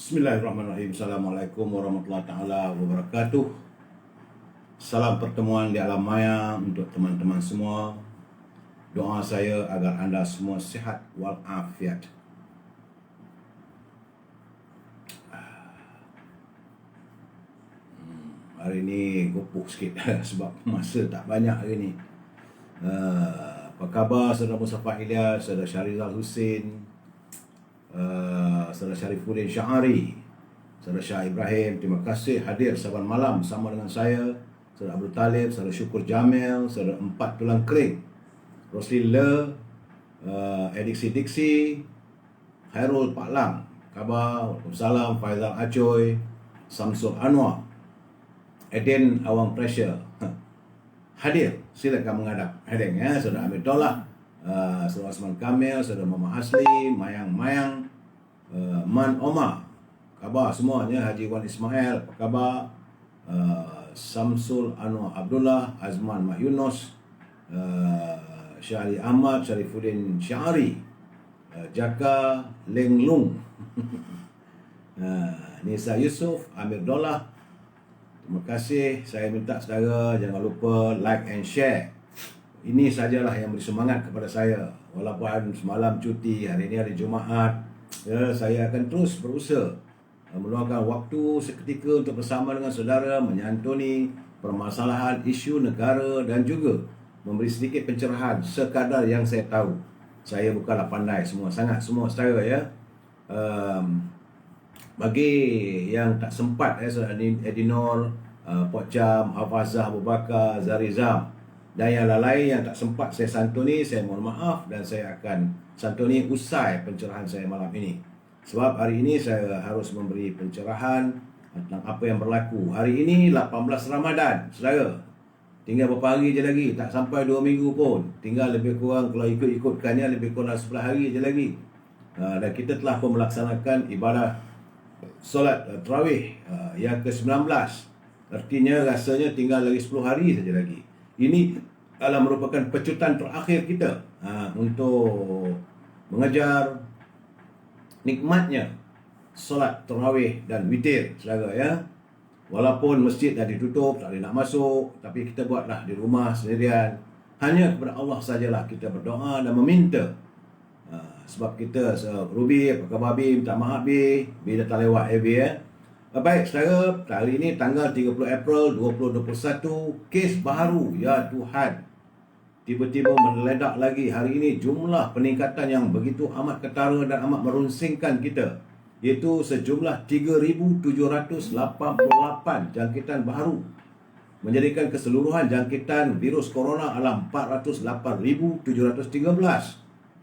Bismillahirrahmanirrahim. Assalamualaikum warahmatullahi taala wabarakatuh. Salam pertemuan di alam maya untuk teman-teman semua. Doa saya agar anda semua sihat walafiat. Hari ini gopuk sikit sebab masa tak banyak hari ini. Apa khabar saudara Mustafa Ilyas, saudara Syarizal Husin, saudara Syarifuddin Syahari, saudara Syah Ibrahim? Terima kasih hadir saban malam bersama dengan saya, saudara Abdul Talib, saudara Syukur Jamil, saudara Empat Tulang Kering, Roslin Le, Ediksi Diksi, Khairul Paklang, khabar? Waalaikumsalam. Faizal Acoy, Samsul Anwar, Eden Awang Pressure hadir. Silakan menghadap. Hadir ya, saudara Amir Tolah, saudara Osman Kamil, saudara Mama Asli, Mayang, Man Omar, khabar semuanya. Haji Wan Ismail, apa khabar? Samsul Anwar Abdullah, Azman Mak Yunus, Syahri Ahmad, Syarifuddin Syahari, Jaka Lenglung, Nisa Yusuf, Amir Dolah. Terima kasih. Saya minta saudara jangan lupa like and share. Ini sajalah yang beri semangat kepada saya. Walaupun semalam cuti, hari ini hari Jumaat, ya, saya akan terus berusaha meluangkan waktu seketika untuk bersama dengan saudara menyantuni permasalahan isu negara dan juga memberi sedikit pencerahan sekadar yang saya tahu. Saya bukanlah pandai semua saudara ya. Bagi yang tak sempat saudara Edinor, Pok Cham, Hafazah Abu Bakar, Zarizam dan yang lain yang tak sempat saya santuni, saya mohon maaf dan saya akan santuni usai pencerahan saya malam ini. Sebab hari ini saya harus memberi pencerahan tentang apa yang berlaku. Hari ini 18 Ramadan, saudara. Tinggal beberapa hari je lagi, tak sampai 2 minggu pun. Tinggal lebih kurang, kalau ikut-ikutkannya lebih kurang 11 hari je lagi. Dan kita telah pun melaksanakan ibadah solat tarawih yang ke-19. Artinya rasanya tinggal lagi 10 hari saja lagi. Ini adalah merupakan pecutan terakhir kita untuk mengejar nikmatnya solat tarawih dan witir, saudara ya. Walaupun masjid dah ditutup, tak boleh nak masuk, tapi kita buatlah di rumah sendirian. Hanya kepada Allah sajalah kita berdoa dan meminta. Sebab kita Ruby, apa khabar Bim? Tak maaf Bi, Bi dah tak lewat Bi ya. Baik saudara, hari ini tanggal 30 April 2021, kes baru, ya Tuhan, tiba-tiba meledak lagi. Hari ini jumlah peningkatan yang begitu amat ketara dan amat merunsingkan kita, iaitu sejumlah 3,788 jangkitan baru, menjadikan keseluruhan jangkitan virus corona adalah 408,713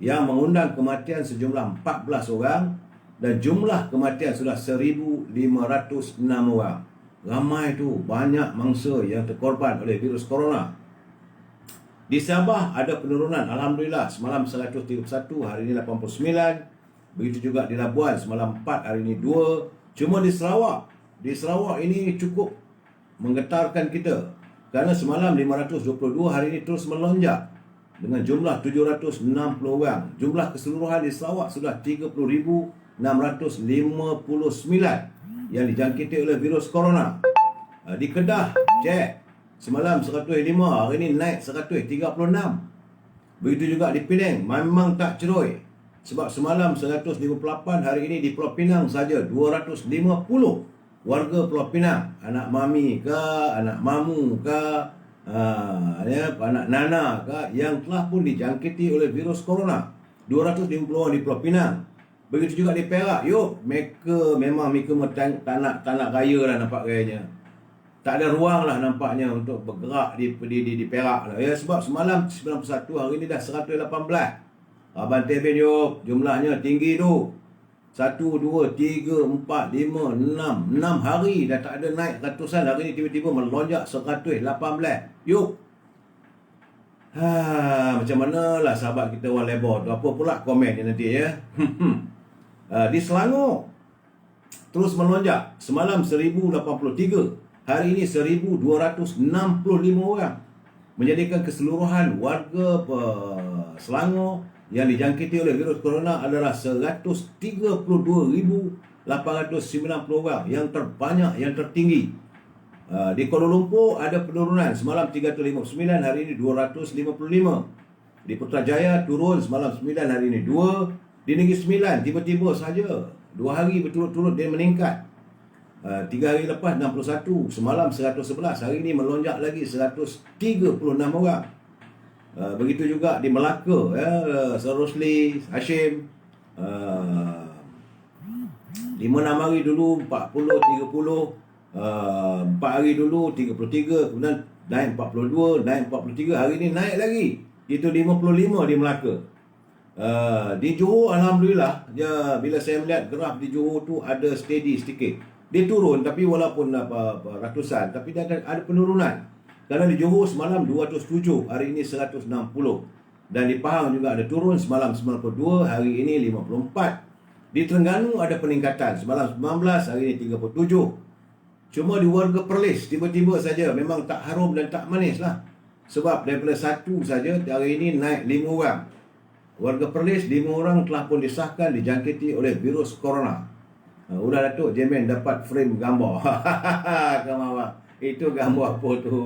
yang mengundang kematian sejumlah 14 orang dan jumlah kematian sudah 1,506 orang. Ramai tu, banyak mangsa yang terkorban oleh virus corona. Di Sabah ada penurunan, alhamdulillah, semalam 131, hari ini 89. Begitu juga di Labuan, semalam 4, hari ini 2. Cuma di Sarawak ini cukup menggetarkan kita, kerana semalam 522, hari ini terus melonjak dengan jumlah 760 orang. Jumlah keseluruhan di Sarawak sudah 30,659 yang dijangkiti oleh virus corona. Di Kedah, cek, semalam 105, hari ini naik 136. Begitu juga di Penang, memang tak ceroi. Sebab semalam 158, hari ini di Pulau Pinang saja 250 warga Pulau Pinang, anak mami ke, anak mamu ke, anak nana ke, yang telah pun dijangkiti oleh virus corona. 250 orang di Pulau Pinang. Begitu juga di Perak. Mereka memang tak nak raya lah nampak gayanya. Tak ada ruang lah nampaknya untuk bergerak di Perak lah. Ya, sebab semalam 91, hari ini dah 118. Abang Tebin jumlahnya tinggi tu. 1, 2, 3, 4, 5, 6 hari dah tak ada naik ratusan. Hari ini tiba-tiba melonjak 118. Macam mana lah sahabat kita orang labor tu? Apa pula komen dia nanti ya? Di Selangor terus melonjak. Semalam 1,083, hari ini 1,265 orang, menjadikan keseluruhan warga Selangor yang dijangkiti oleh virus corona adalah 132,000 890 orang, yang terbanyak, yang tertinggi. Di Kuala Lumpur ada penurunan, semalam 359, hari ini 255. Di Putrajaya turun, semalam 9, hari ini 2. Di Negeri Sembilan tiba-tiba saja 2 hari berturut-turut dia meningkat. 3 hari lepas 61, semalam 111, hari ini melonjak lagi 136 orang. Begitu juga di Melaka, Serosli, Hashim, 5-6 hari dulu 40, 30, 4 hari dulu 33, kemudian naik 42, naik 43, hari ini naik lagi, itu 55 di Melaka. Di Johor alhamdulillah, bila saya melihat graf di Johor tu ada steady sedikit. Dia turun tapi walaupun ratusan, tapi dia ada penurunan. Kerana di Johor semalam 207, hari ini 160. Dan di Pahang juga ada turun, semalam 92, hari ini 54. Di Terengganu ada peningkatan, semalam 19, hari ini 37. Cuma di Warga Perlis tiba-tiba saja, memang tak harum dan tak manis lah. Sebab daripada 1 saja, hari ini naik 5 orang. Warga Perlis 5 orang telah pun disahkan dijangkiti oleh virus corona. Udah Datuk Jemen dapat frame gambar. Kemawak. Itu gambar apa tu?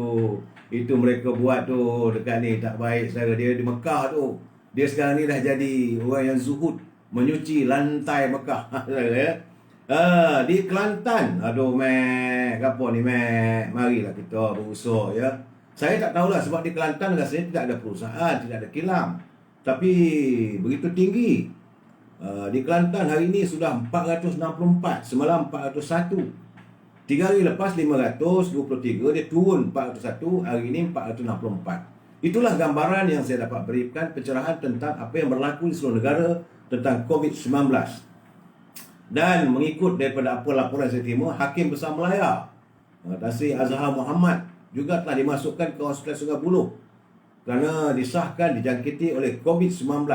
Itu mereka buat tu dekat ni, tak baik saudara. Dia di Mekah tu. Dia sekarang ni dah jadi orang yang zuhud, menyuci lantai Mekah. Ya. Di Kelantan, aduh mek, apa ni mek? Marilah kita berusaha ya. Saya tak tahulah sebab di Kelantan rasanya tidak ada perusahaan, tidak ada kilang. Tapi begitu tinggi. Di Kelantan hari ini sudah 464, semalam 401. 3 hari lepas 523, dia turun 401, hari ini 464. Itulah gambaran yang saya dapat berikan, pencerahan tentang apa yang berlaku di seluruh negara tentang COVID-19. Dan mengikut daripada apa laporan saya terima, Hakim Besar Melaya, Tan Sri Azhar Muhammad, juga telah dimasukkan ke Hospital Sungai Buloh kerana disahkan dijangkiti oleh COVID-19.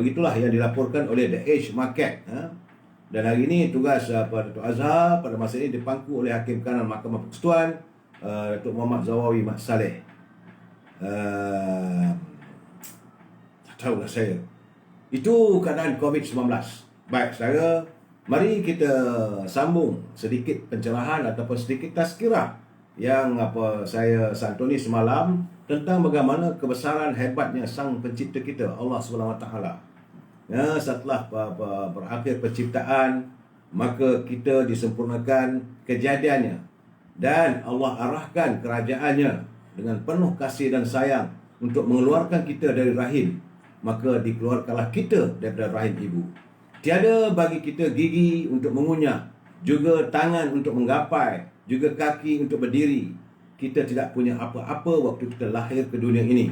Begitulah yang dilaporkan oleh The Age Market. Dan hari ini tugas Datuk Azhar pada masa ini dipangku oleh Hakim Kanan Mahkamah Persekutuan, Datuk Muhammad Zawawi Mat Saleh. Tak tahulah saya. Itu keadaan COVID-19. Baik saudara, mari kita sambung sedikit pencerahan ataupun sedikit tazkirah yang saya santuni semalam tentang bagaimana kebesaran hebatnya Sang Pencipta kita, Allah SWT. Ya, setelah berakhir penciptaan, maka kita disempurnakan kejadiannya dan Allah arahkan kerajaannya dengan penuh kasih dan sayang untuk mengeluarkan kita dari rahim. Maka dikeluarkanlah kita daripada rahim ibu. Tiada bagi kita gigi untuk mengunyah, juga tangan untuk menggapai, juga kaki untuk berdiri. Kita tidak punya apa-apa waktu kita lahir ke dunia ini.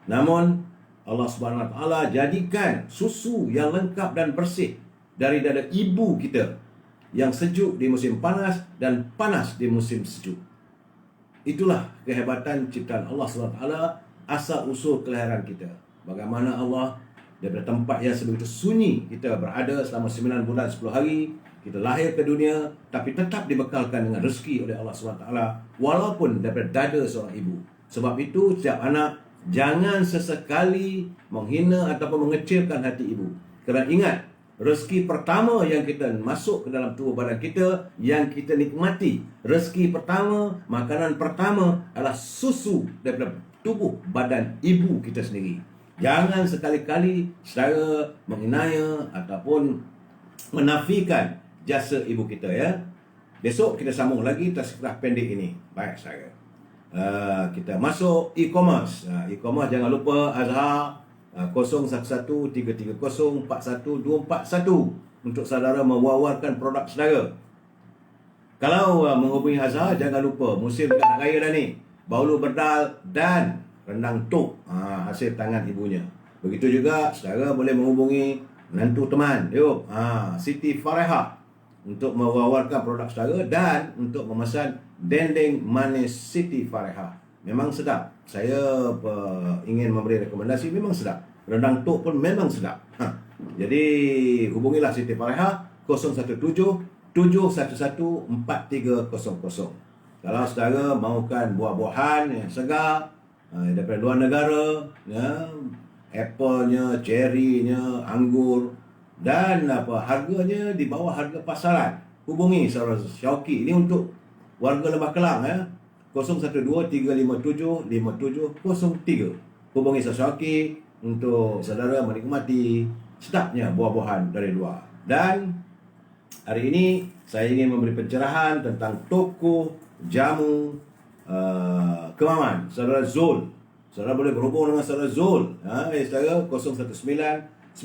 Namun Allah Subhanahu Wa Taala jadikan susu yang lengkap dan bersih dari dada ibu kita, yang sejuk di musim panas dan panas di musim sejuk. Itulah kehebatan ciptaan Allah Subhanahu Wa Taala, asal usul kelahiran kita. Bagaimana Allah daripada tempat yang sebegitu sunyi kita berada selama 9 bulan 10 hari, kita lahir ke dunia, tapi tetap dibekalkan dengan rezeki oleh Allah SWT, walaupun daripada dada seorang ibu. Sebab itu setiap anak jangan sesekali menghina ataupun mengecilkan hati ibu. Kerana ingat, rezeki pertama yang kita masuk ke dalam tubuh badan kita, yang kita nikmati, rezeki pertama, makanan pertama adalah susu daripada tubuh badan ibu kita sendiri. Jangan sekali-kali saudara menghina ataupun menafikan jasa ibu kita ya. Besok kita sambung lagi tazkirah pendek ini. Baik saudara. Kita masuk e-commerce. E-commerce jangan lupa Azhar 0113304141 untuk saudara mewawarkan produk saudara. Kalau menghubungi Azhar, jangan lupa musim dekat nak raya dah ni. Bahulu berdal dan rendang tok, hasil tangan ibunya. Begitu juga saudara boleh menghubungi menantu teman, Siti Fareha, untuk mewawarkan produk saudara dan untuk memesan dendeng manis Siti Fareha. Memang sedap. Saya ingin memberi rekomendasi, memang sedap. Rendang tok pun memang sedap. Jadi hubungilah Siti Fareha 017 711 4300. Kalau saudara mahukan buah-buahan yang segar daripada luar negara, ya, apple-nya, cherry-nya, anggur, dan harganya di bawah harga pasaran. Hubungi saudara Syauqi. Ini untuk warga Lembah Kelang 0123575703. Hubungi saudara Syauqi untuk saudara menikmati sedapnya buah-buahan dari luar. Dan hari ini saya ingin memberi pencerahan tentang toko jamu Kemaman, saudara Zul. Saudara boleh berhubung dengan saudara Zul. Saudara 09970449.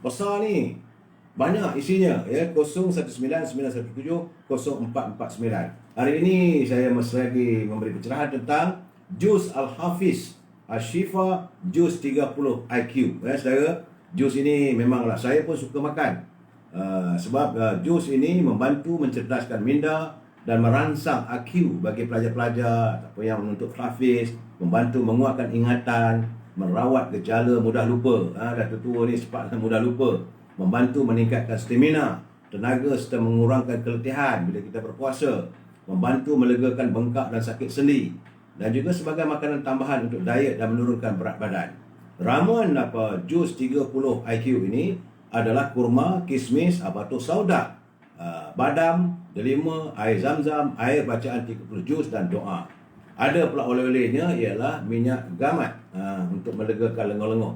Besar ni. Banyak isinya ya, 0199170449. Hari ini saya masih lagi memberi pencerahan tentang jus Al-Hafiz Ashifa jus 30 IQ. Ya saudara, jus ini memanglah saya pun suka makan. Sebab jus ini membantu mencerdaskan minda dan merangsang IQ bagi pelajar-pelajar ataupun yang menuntut Hafiz, membantu menguatkan ingatan, merawat gejala mudah lupa. Dah tua ni cepat mudah lupa, membantu meningkatkan stamina, tenaga serta mengurangkan keletihan bila kita berpuasa, membantu melegakan bengkak dan sakit sendi, dan juga sebagai makanan tambahan untuk diet dan menurunkan berat badan. Ramuan jus 30 IQ ini adalah kurma, kismis, batu sauda, badam, delima, air zam-zam, air bacaan 30 jus dan doa. Ada pula oleh-olehnya ialah minyak gamat untuk melegakan lenguh-lenguh.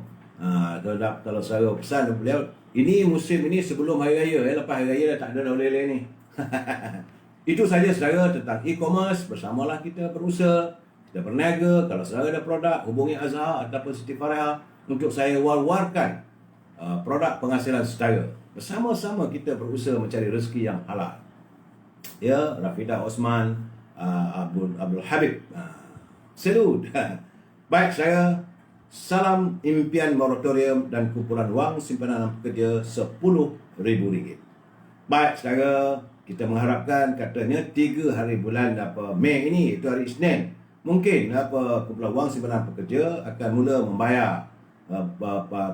Kalau saya pesan beliau, ini musim ini sebelum hari raya, lepas hari raya dah tak ada oleh-oleh ni. Itu saja saudara tentang e-commerce. Bersamalah kita berusaha, kita berniaga. Kalau saudara ada produk, hubungi Azhar ataupun Siti Farah untuk saya war-warkan produk penghasilan saudara. Bersama-sama kita berusaha mencari rezeki yang halal. Ya, Rafidah Osman, Abdul Habib. Salut. Baik, saya salam impian moratorium dan kumpulan wang simpanan pekerja RM10,000. Baik, saudara, kita mengharapkan katanya 3 hari bulan Mei ini, itu hari Isnin, mungkin kumpulan wang simpanan pekerja akan mula membayar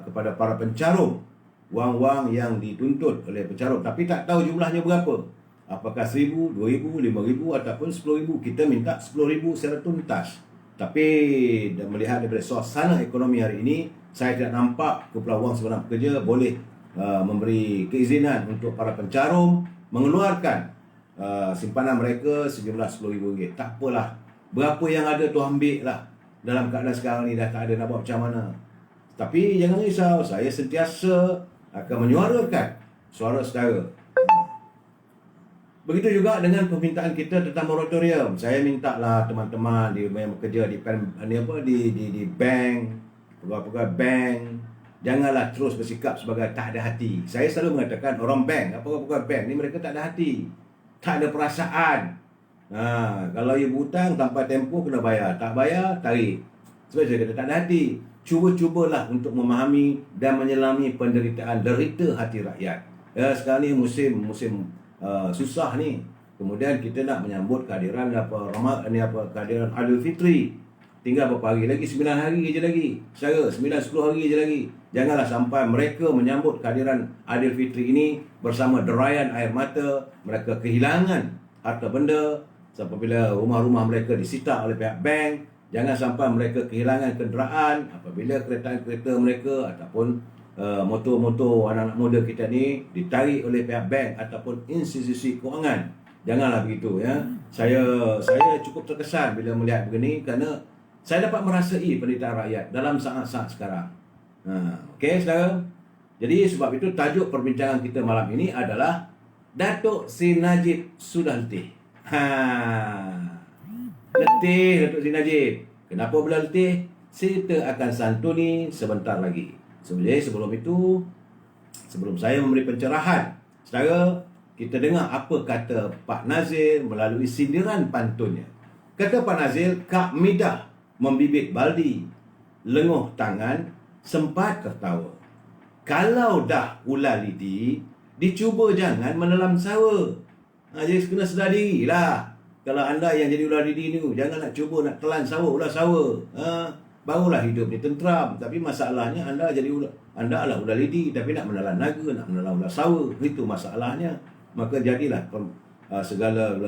kepada para pencarum wang-wang yang dituntut oleh pencarum, tapi tak tahu jumlahnya berapa. Apakah 1,000, 2,000, 5,000 ataupun 10,000. Kita minta 10,000 secara tuntas. Tapi melihat daripada suasana ekonomi hari ini, saya tidak nampak kumpulan wang simpanan pekerja boleh memberi keizinan untuk para pencarum mengeluarkan simpanan mereka sejumlah RM10,000. Tak apalah, berapa yang ada tu ambil lah. Dalam keadaan sekarang ni dah tak ada nak buat macam mana. Tapi jangan risau, saya sentiasa akan menyuarakan suara saudara. Begitu juga dengan permintaan kita tentang moratorium. Saya minta lah teman-teman yang bekerja di bank, pegawai-pegawai bank, janganlah terus bersikap sebagai tak ada hati. Saya selalu mengatakan orang bank, pegawai bank ni mereka tak ada hati, tak ada perasaan. Kalau you hutang tanpa tempoh kena bayar, tak bayar tarik. Sebab saya kata tak ada hati. Cuba-cubalah untuk memahami dan menyelami penderitaan derita hati rakyat. Sekarang ni musim susah ni. Kemudian kita nak menyambut kehadiran kehadiran Aidil Fitri. Tinggal beberapa hari lagi, 9 hari je lagi. Secara 9-10 hari je lagi. Janganlah sampai mereka menyambut kehadiran Aidil Fitri ini bersama derayan air mata. Mereka kehilangan harta benda apabila rumah-rumah mereka disita oleh pihak bank. Jangan sampai mereka kehilangan kenderaan apabila kereta mereka ataupun motor-motor anak-anak muda kita ni ditarik oleh pihak bank ataupun institusi kewangan. Janganlah begitu ya. Saya cukup terkesan bila melihat begini kerana saya dapat merasai penderitaan rakyat dalam saat-saat sekarang. Okey saudara. Jadi sebab itu tajuk perbincangan kita malam ini adalah Datuk Sri Najib sudah letih. Letih Datuk Sri Najib. Kenapa bila letih? Kita akan santuni sebentar lagi. Sebelum itu, sebelum saya memberi pencerahan, saudara, kita dengar apa kata Pak Nazir melalui sindiran pantunnya. Kata Pak Nazir, Kak Midah membibit baldi, lenguh tangan, sempat tertawa. Kalau dah ular lidi, dicuba jangan menelan sawa. Jadi kena sedar diri lah. Kalau anda yang jadi ular lidi ni, jangan nak cuba nak telan sawa, ular sawa. Barulah hidup ni tenteram. Tapi masalahnya anda adalah ular lidi tapi nak menelan naga, nak menelan ular sawa. Itu masalahnya. Maka jadilah segala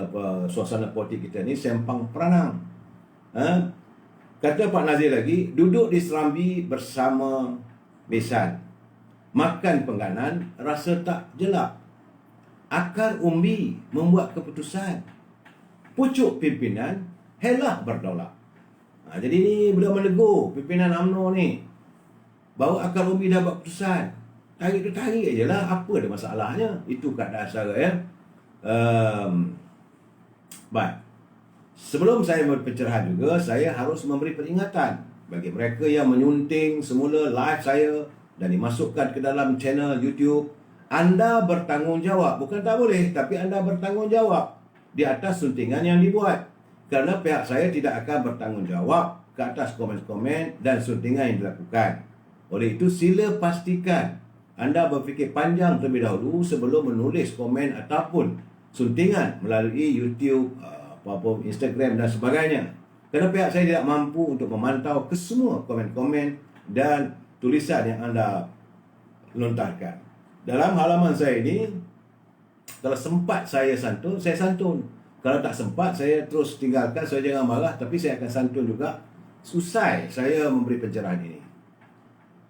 suasana politik kita ni sempang peranang. Kata Pak Nazir lagi, duduk di serambi bersama besan, makan pengganan, rasa tak jelak. Akar umbi membuat keputusan, pucuk pimpinan, helah berdaulat. Jadi ni beliau menegur pimpinan UMNO ni, bahawa akar umbi dah buat keputusan. Tarik tu tarik je lah, apa ada masalahnya. Itu keadaan saya ya. Baik. Sebelum saya memberi pencerahan juga, saya harus memberi peringatan bagi mereka yang menyunting semula live saya dan dimasukkan ke dalam channel YouTube. Anda bertanggungjawab, bukan tak boleh, tapi anda bertanggungjawab di atas suntingan yang dibuat. Kerana pihak saya tidak akan bertanggungjawab ke atas komen-komen dan suntingan yang dilakukan. Oleh itu, sila pastikan anda berfikir panjang terlebih dahulu sebelum menulis komen ataupun suntingan melalui YouTube, Instagram dan sebagainya. Kerana pihak saya tidak mampu untuk memantau kesemua komen-komen dan tulisan yang anda lontarkan. Dalam halaman saya ini, kalau sempat saya santun, saya santun. Kalau tak sempat, saya terus tinggalkan. Saya jangan marah, tapi saya akan santun juga usai saya memberi pencerahan ini.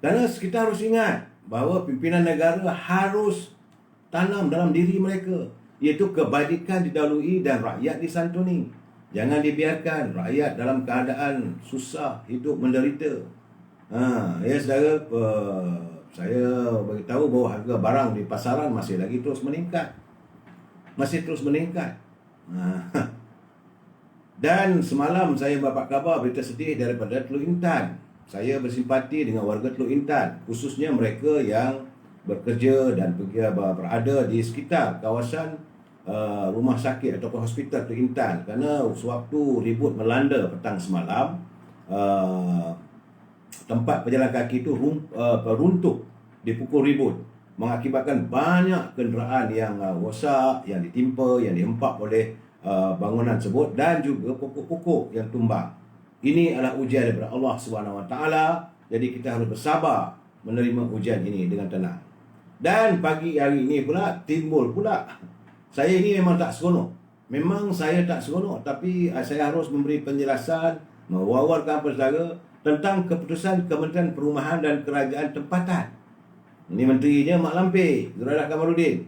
Kerana kita harus ingat bahawa pimpinan negara harus tanam dalam diri mereka, iaitu kebajikan didahului dan rakyat disantuni. Jangan dibiarkan rakyat dalam keadaan susah, hidup menderita. Ya saudara, saya beritahu bahawa harga barang di pasaran masih lagi terus meningkat. Masih terus meningkat. Dan semalam saya dapat khabar berita sedih daripada Teluk Intan. Saya bersimpati dengan warga Teluk Intan, khususnya mereka yang bekerja dan berada di sekitar kawasan rumah sakit ataupun hospital Teluk Intan. Kerana sewaktu ribut melanda petang semalam, tempat berjalan kaki itu runtuh dipukul ribut, mengakibatkan banyak kenderaan yang rosak, yang ditimpa, yang dihempak oleh bangunan tersebut dan juga pokok-pokok yang tumbang. Ini adalah ujian daripada Allah SWT. Jadi kita harus bersabar menerima ujian ini dengan tenang. Dan pagi hari ini pula timbul pula, saya ini memang tak seronok. Memang saya tak seronok, tapi saya harus memberi penjelasan, mewawarkan persara tentang keputusan Kementerian Perumahan dan Kerajaan Tempatan. Ini menterinya Mak Lampir, Zuraida Kamaluddin.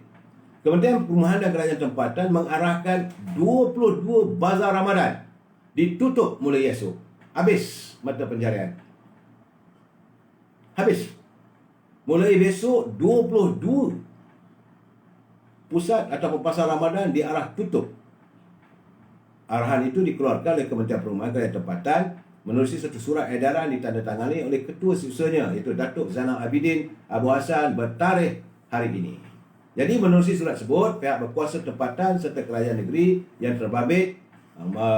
Kementerian Perumahan dan Kerajaan Tempatan mengarahkan 22 bazar Ramadan ditutup mulai esok. Habis mata pencarian. Habis. Mulai besok 22 pusat ataupun pasar Ramadan diarah tutup. Arahan itu dikeluarkan oleh Kementerian Perumahan dan Tempatan menerusi satu surat edaran ditandatangani oleh Ketua Seusaha iaitu Datuk Zainal Abidin Abu Hassan bertarikh hari ini. Jadi menerusi surat tersebut, pihak berkuasa tempatan serta kerajaan negeri yang terbabit,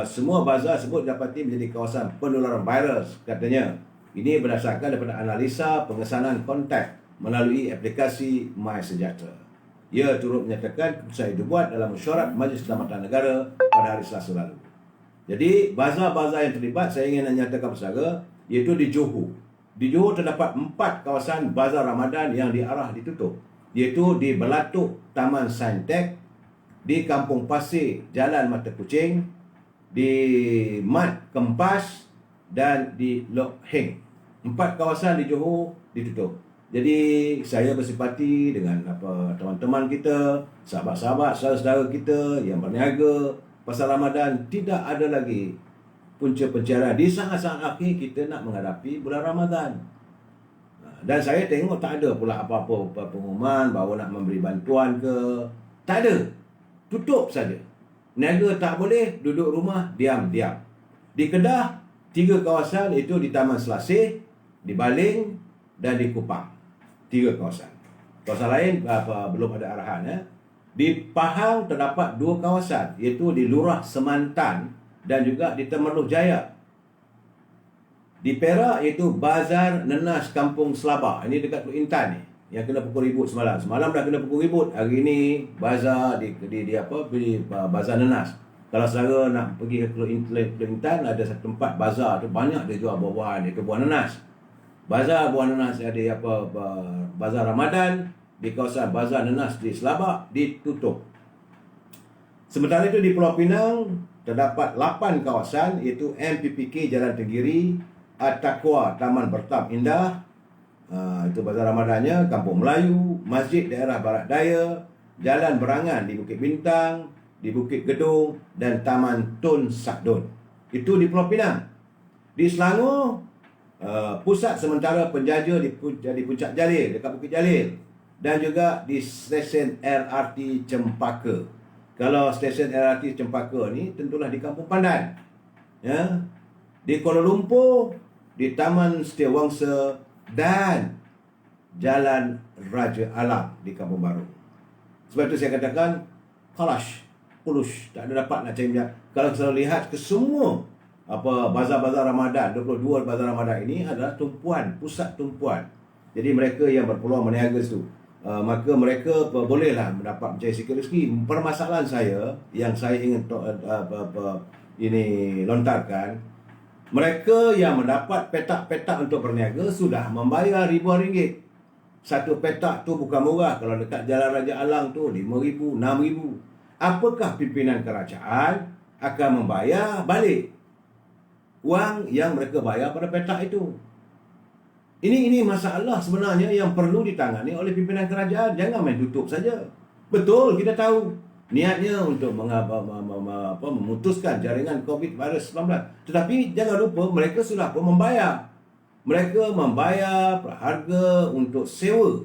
semua bazar tersebut dapati menjadi kawasan penularan virus, katanya. Ini berdasarkan daripada analisa pengesanan kontak melalui aplikasi MySejahtera. Ia turut menyatakan keputusan itu dibuat dalam mesyuarat Majlis Keselamatan Negara pada hari Selasa lalu. Jadi bazar-bazar yang terlibat, saya ingin menyatakan persara, iaitu di Johor. Di Johor terdapat 4 kawasan bazar Ramadan yang diarah ditutup, iaitu di Belatuk Taman Saintek, di Kampung Pasir Jalan Mata Kucing, di Mat Kempas dan di Lok Heng. 4 kawasan di Johor ditutup. Jadi saya bersimpati dengan teman-teman kita, sahabat-sahabat, saudara-saudara kita yang berniaga pasal Ramadan. Tidak ada lagi punca pencarian di saat-saat akhir kita nak menghadapi bulan Ramadan. Dan saya tengok tak ada pula apa-apa pengumuman bahawa nak memberi bantuan ke. Tak ada. Tutup saja. Niaga tak boleh, duduk rumah, diam-diam. Di Kedah, 3 kawasan, iaitu di Taman Selasih, di Baling dan di Kupang. 3 kawasan. Kawasan lain belum ada arahan. Di Pahang terdapat 2 kawasan, iaitu di Lurah Semantan dan juga di Temerloh Jaya. Di Perak iaitu Bazar Nenas Kampung Selaba. Ini dekat Teluk Intan ni, yang kena pukul ribut semalam. Semalam dah kena pukul ribut. Hari ni bazar di Bazar Nenas. Kalau saudara nak pergi ke Teluk Intan, ada satu tempat bazar tu banyak dia jual buah-buahan, iaitu buah nenas. Bazar buah nenas ada bazar Ramadan di kawasan Bazar Nenas di Selabak ditutup. Sementara itu di Pulau Pinang, terdapat 8 kawasan, iaitu MPPK Jalan Tenggiri, At-Taqwa Taman Bertam Indah, itu Bazar Ramadannya, Kampung Melayu, Masjid Daerah Barat Daya, Jalan Berangan di Bukit Bintang, di Bukit Gedung, dan Taman Tun Sakdun. Itu di Pulau Pinang. Di Selangor, pusat sementara penjaja di Puncak Jalil, dekat Bukit Jalil, dan juga di stesen LRT Cempaka. Kalau stesen LRT Cempaka ni tentulah di Kampung Pandan. Ya. Di Kuala Lumpur, di Taman Setiawangsa dan Jalan Raja Alam di Kampung Baru. Sebab itu saya katakan pulush, tak ada dapat nak cari minyak. Kalau saya lihat ke semua bazar-bazar Ramadan, 22 bazar Ramadan ini adalah tumpuan, pusat tumpuan. Jadi mereka yang berpeluang berniaga situ, maka mereka bolehlah mendapat mencari sikit rezeki. Permasalahan saya yang saya ingin ini lontarkan, mereka yang mendapat petak-petak untuk berniaga sudah membayar ribuan ringgit. Satu petak tu bukan murah. Kalau dekat Jalan Raja Alang tu 5,000, 6,000. Apakah pimpinan kerajaan akan membayar balik wang yang mereka bayar pada petak itu? Ini masalah sebenarnya yang perlu ditangani oleh pimpinan kerajaan. Jangan main tutup saja. Betul, kita tahu niatnya untuk memutuskan jaringan COVID-19. Tetapi jangan lupa mereka sudah pun membayar. Mereka membayar harga untuk sewa.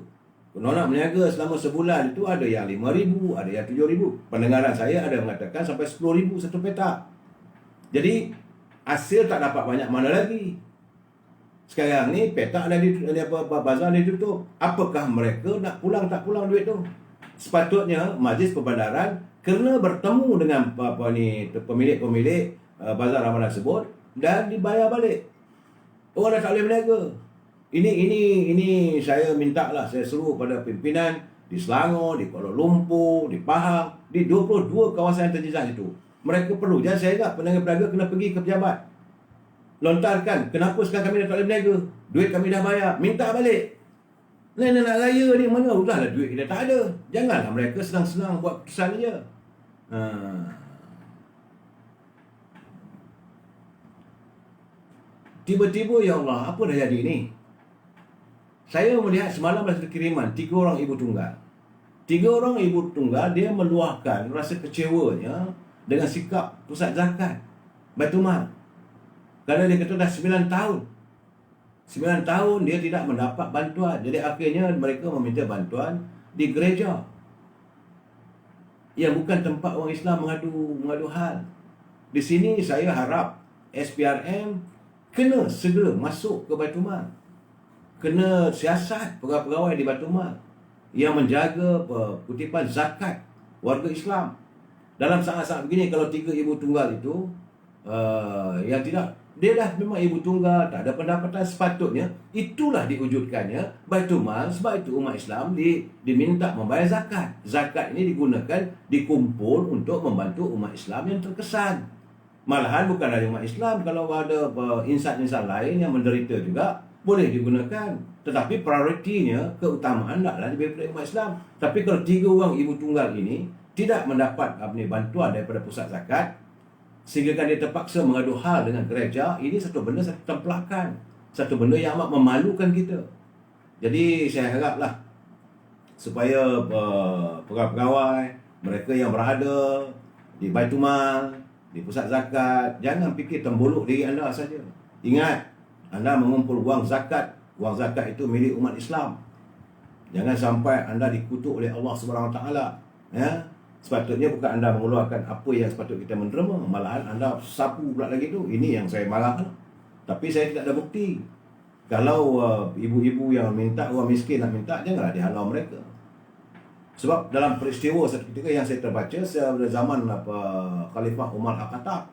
Kalau nak berniaga selama sebulan itu ada yang 5,000, ada yang 7,000. Pendengaran saya ada mengatakan sampai 10,000 satu petak. Jadi hasil tak dapat banyak mana lagi. Sekarang ni petak dah bazar dah ditutup. Apakah mereka nak pulang tak pulang duit tu? Sepatutnya Majlis Perbandaran kena bertemu dengan pemilik-pemilik bazar Ramadan tersebut dan dibayar balik. Orang dah tak boleh berniaga. Ini saya minta lah, saya seru pada pimpinan di Selangor, di Kuala Lumpur, di Pahang, di 22 kawasan terjejak itu. Mereka perlu, jangan saya ingat pedagang-pedagang kena pergi ke pejabat. Lontarkan, kenapa sekarang kami dah tak boleh berniaga? Duit kami dah bayar, minta balik. Nak raya ni mana? Udahlah duit kita tak ada. Janganlah mereka senang-senang buat keputusan je. Tiba-tiba, ya Allah, apa dah jadi ni? Saya melihat semalam ada satu kiriman 3 orang ibu tunggal. 3 orang ibu tunggal, dia meluahkan rasa kecewanya dengan sikap pusat zakat Baitul Mal. Kerana dia kata dah 9 tahun. 9 tahun dia tidak mendapat bantuan. Jadi akhirnya mereka meminta bantuan di gereja. Yang bukan tempat orang Islam mengadu hal. Di sini saya harap SPRM kena segera masuk ke Baitul Mal. Kena siasat pegawai-pegawai di Baitul Mal yang menjaga kutipan zakat warga Islam. Dalam saat-saat begini, kalau 3 ibu tunggal itu yang tidak, dia dah memang ibu tunggal, tak ada pendapatan, sepatutnya itulah diwujudkannya Baitul Mal. Sebab itu umat Islam diminta membayar zakat. Zakat ini digunakan, dikumpul untuk membantu umat Islam yang terkesan. Malahan bukan hanya umat Islam, kalau ada insan-insan lain yang menderita juga boleh digunakan. Tetapi prioritinya, keutamaan taklah diberi kepada umat Islam. Tapi kalau 3 orang ibu tunggal ini tidak mendapat bantuan daripada pusat zakat, sehingga dia terpaksa mengadu hal dengan gereja, ini satu benda, satu templakan, satu benda yang amat memalukan kita. Jadi saya haraplah supaya pegawai-pegawai, mereka yang berada di Baitul Mal, di pusat zakat, jangan fikir tembuluk diri anda saja. Ingat, anda mengumpul wang zakat itu milik umat Islam. Jangan sampai anda dikutuk oleh Allah Subhanahu Wa Taala. Ya, sepatutnya bukan anda mengeluarkan apa yang sepatut kita menerima, malahan anda sapu pula lagi tu. Ini yang saya marah. Tapi saya tidak ada bukti. Kalau ibu-ibu yang minta, orang miskin nak minta, janganlah dihalau mereka. Sebab dalam peristiwa satu ketika yang saya terbaca pada zaman Khalifah Umar Al-Khattab,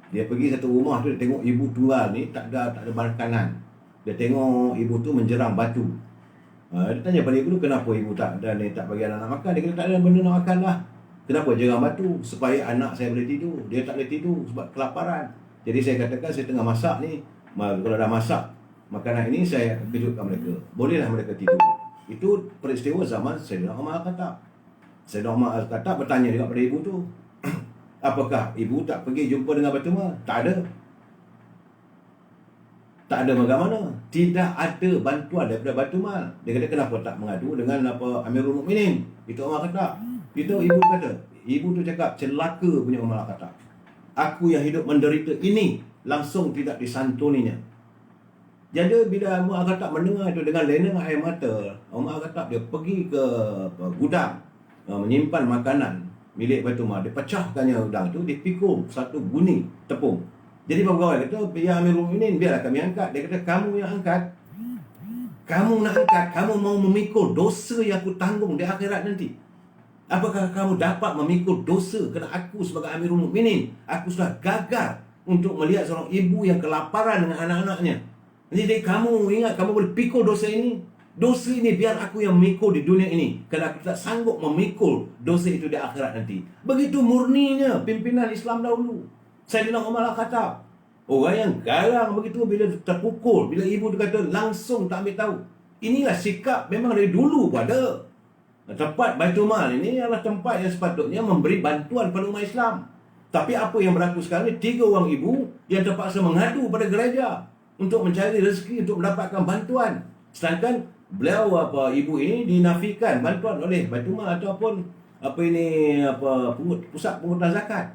dia pergi satu rumah tu, dia tengok ibu tunggal ni tak ada makanan. Dia tengok ibu tu menjerang batu. Dia tanya pada ibu tu, kenapa ibu tak bagi anak makan? Dia kata tak ada benda nak makan lah. Kenapa jerang batu? Supaya anak saya boleh tidur. Dia tak boleh tidur sebab kelaparan. Jadi saya katakan, saya tengah masak ni, kalau dah masak makanan ini, saya akan kejutkan mereka. Bolehlah mereka tidur. Itu peristiwa zaman Sayyidina Umar Al-Khattab. Sayyidina Umar Al-Khattab bertanya juga pada ibu tu, Apakah ibu tak pergi jumpa dengan Batu Mal? Tak ada. Tak ada bagaimana. Tidak ada bantuan daripada Batu Mal. Dia kata kenapa tak mengadu dengan Amirul Mukminin? Itu Umar kata. Itu ibu kata. Ibu tu cakap celaka punya Umar kata. Aku yang hidup menderita ini langsung tidak disantuninya. Jadi bila Umar Khattab mendengar itu dengan lena air mata, Umar Khattab dia pergi ke gudang menyimpan makanan milik Batu Mal. Dia pecahkannya gudang itu, dia pikul satu guni tepung. Jadi pegawai kata, ya Amirul Mukminin, biarlah kami angkat. Dia kata, kamu yang angkat. Kamu nak angkat, kamu mau memikul dosa yang aku tanggung di akhirat nanti. Apakah kamu dapat memikul dosa kerana aku sebagai Amirul Mukminin? Aku sudah gagal untuk melihat seorang ibu yang kelaparan dengan anak-anaknya. Jadi kamu ingat kamu boleh pikul dosa ini? Dosa ini biar aku yang memikul di dunia ini, kerana aku tak sanggup memikul dosa itu di akhirat nanti. Begitu murninya pimpinan Islam dahulu. Sayyidina Umar Khattab, orang yang garang begitu bila terpukul, bila ibu dia kata langsung tak ambil tahu. Inilah sikap memang dari dulu pada. Tempat Baitul Mal ini adalah tempat yang sepatutnya memberi bantuan pada umat Islam. Tapi apa yang berlaku sekarang ni, 3 orang ibu yang terpaksa mengadu pada gereja untuk mencari rezeki, untuk mendapatkan bantuan. Sedangkan beliau ibu ini dinafikan bantuan oleh Baitul Mal ataupun pusat pungutan zakat.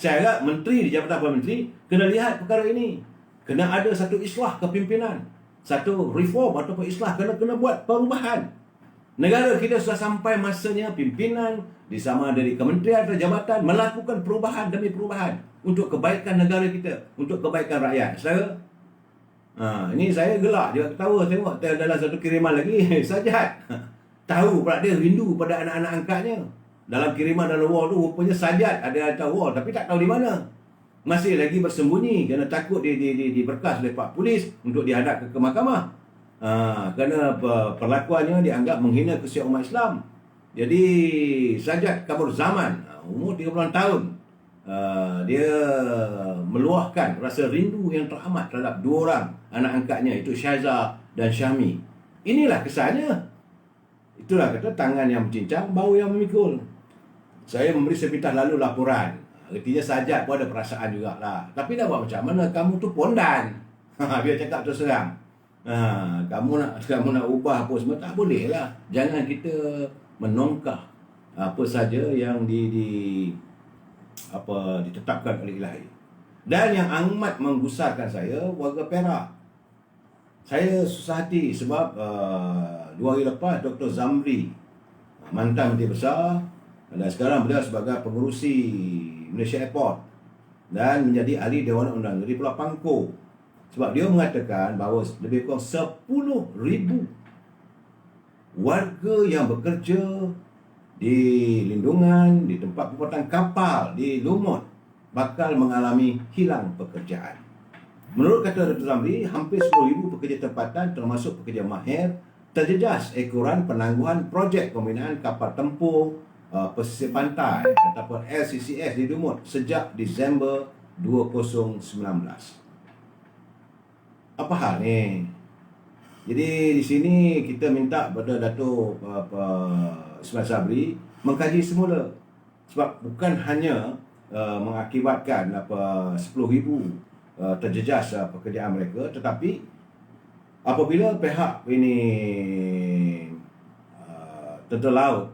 Saya harap menteri di Jabatan Perdana Menteri kena lihat perkara ini. Kena ada satu islah kepimpinan, satu reform ataupun islah, kena buat perubahan. Negara kita sudah sampai masanya pimpinan di sama dari kementerian atau jabatan melakukan perubahan demi perubahan untuk kebaikan negara kita, untuk kebaikan rakyat. Saudara, ini saya gelak juga ketawa tengok dalam satu kiriman lagi Sajat tahu pula dia rindu pada anak-anak angkatnya. Dalam kiriman dalam wall tu rupanya Sajat ada atas wall tapi tak tahu di mana. Masih lagi bersembunyi kerana takut diberkas oleh Pak Polis untuk dihadap ke mahkamah. Kerana perlakuannya dianggap menghina kesiap umat Islam. Jadi Sajat kabur zaman, umur 30 tahun, dia meluahkan rasa rindu yang teramat terhadap 2 orang anak angkatnya, itu Syahzah dan Syahmi. Inilah kesannya. Itulah kata tangan yang mencincang, bau yang memikul. Saya memberi sepintas lalu laporan. Artinya Sajat pun ada perasaan jugalah. Tapi nak buat macam mana, kamu tu pondan. Biar cakap terus terang. Kamu nak ubah apa semua tak boleh lah. Jangan kita menongkah apa saja yang ditetapkan oleh Ilahi. Dan yang amat menggusarkan saya, warga Perak. Saya susah hati sebab 2 hari lepas Dr. Zamri, mantan Menteri Besar, dan sekarang beliau sebagai pengerusi Malaysia Airport dan menjadi ahli Dewan Undang dari Pulau Pangkor. Sebab dia mengatakan bahawa lebih kurang 10,000 warga yang bekerja di lindungan, di tempat pembuatan kapal di Lumut bakal mengalami hilang pekerjaan. Menurut kata Dr. Zamri, hampir 10,000 pekerja tempatan termasuk pekerja mahir terjejas ekoran penangguhan projek pembinaan kapal tempur pesisir pantai ataupun LCCS di Lumut sejak Disember 2019. Apa hal ni? Jadi di sini kita minta kepada Datuk Ismail Sabri mengkaji semula. Sebab bukan hanya mengakibatkan 10,000 terjejas pekerjaan mereka, tetapi apabila pihak ini tentera laut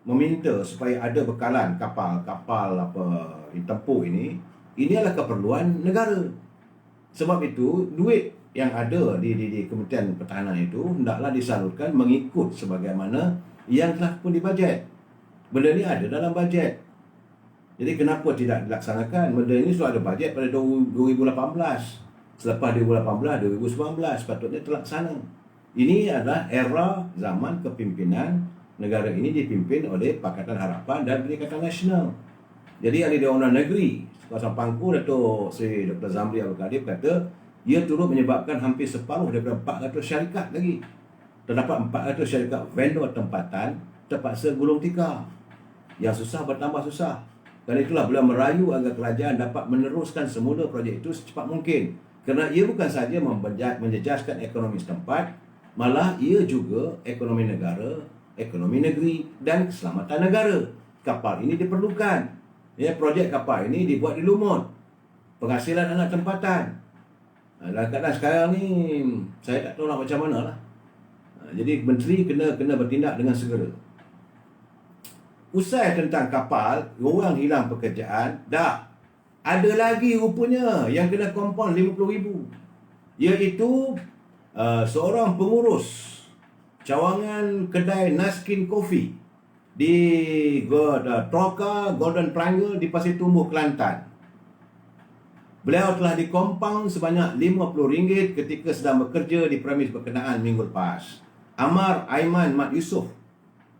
meminta supaya ada bekalan kapal tempur ini adalah keperluan negara. Sebab itu duit yang ada di Kementerian Pertahanan itu hendaklah disalurkan mengikut sebagaimana yang telah pun dibajet. Benda ni ada dalam bajet. Jadi kenapa tidak dilaksanakan? Benda ini sudah ada bajet pada 2018. Selepas 2018, 2019 sepatutnya terlaksana. Ini adalah era zaman kepimpinan negara ini dipimpin oleh Pakatan Harapan dan Perikatan Nasional. Jadi ahli Dewan Negeri kawasan Pangkor, Datuk Seri Dr. Zamri Abdul Kadir kata ia turut menyebabkan hampir separuh daripada 400 syarikat lagi. Terdapat 400 syarikat vendor tempatan terpaksa gulung tikar. Yang susah bertambah susah. Kerana itulah beliau merayu agar kerajaan dapat meneruskan semula projek itu secepat mungkin. Kerana ia bukan sahaja menjejaskan ekonomi setempat, malah ia juga ekonomi negara, ekonomi negeri dan keselamatan negara. Kapal ini diperlukan. Ya, projek kapal ini dibuat di Lumut. Penghasilan anak tempatan. Dalam keadaan sekarang ni saya tak tahu nak macam mana lah. Jadi menteri kena bertindak dengan segera. Usai tentang kapal, orang hilang pekerjaan, dah ada lagi rupanya yang kena kompaun 50,000. Iaitu seorang pengurus cawangan kedai Naskin Coffee di Troka Golden Triangle di Pasir Tumbuh, Kelantan. Beliau telah dikompaun sebanyak RM50 ketika sedang bekerja di premis berkenaan minggu lepas. Amar Aiman Mat Yusof,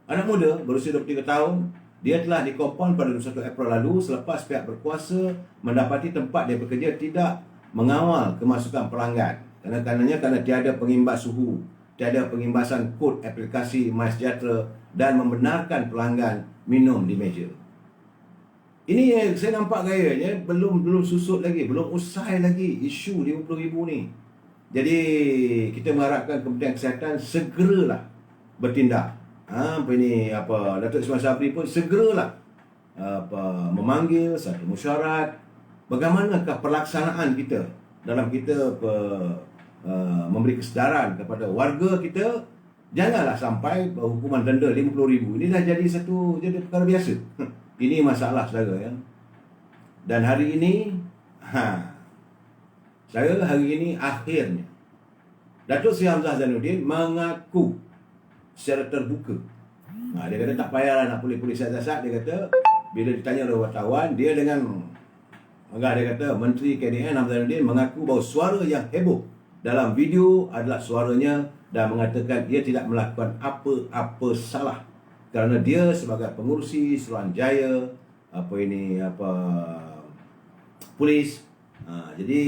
anak muda berusia 23 tahun, dia telah dikompaun pada 21 April lalu selepas pihak berkuasa mendapati tempat dia bekerja tidak mengawal kemasukan pelanggan. Kerana tiada pengimbas suhu, tiada pengimbasan kod aplikasi MySejahtera dan membenarkan pelanggan minum di meja. Ini yang saya nampak gayanya belum susut lagi, belum usai lagi isu 50,000 ni. Jadi kita mengharapkan Kementerian Kesihatan segeralah bertindak. Datuk Ismail Sabri pun segeralah memanggil satu mesyuarat. Bagaimanakah pelaksanaan kita dalam kita memberi kesedaran kepada warga kita, janganlah sampai hukuman denda 50,000. Ini dah jadi perkara biasa. Ini masalah saudara ya. Dan hari ini akhirnya Datuk Seri Hamzah Zainuddin mengaku secara terbuka. Dia kata tak payahlah nak polis siasat. Dia kata bila ditanya oleh wartawan, dia kata Menteri KDN Hamzah Zainuddin mengaku bahawa suara yang heboh dalam video adalah suaranya dan mengatakan dia tidak melakukan apa-apa salah. Kerana dia sebagai pengurusi Suruhanjaya polis. Jadi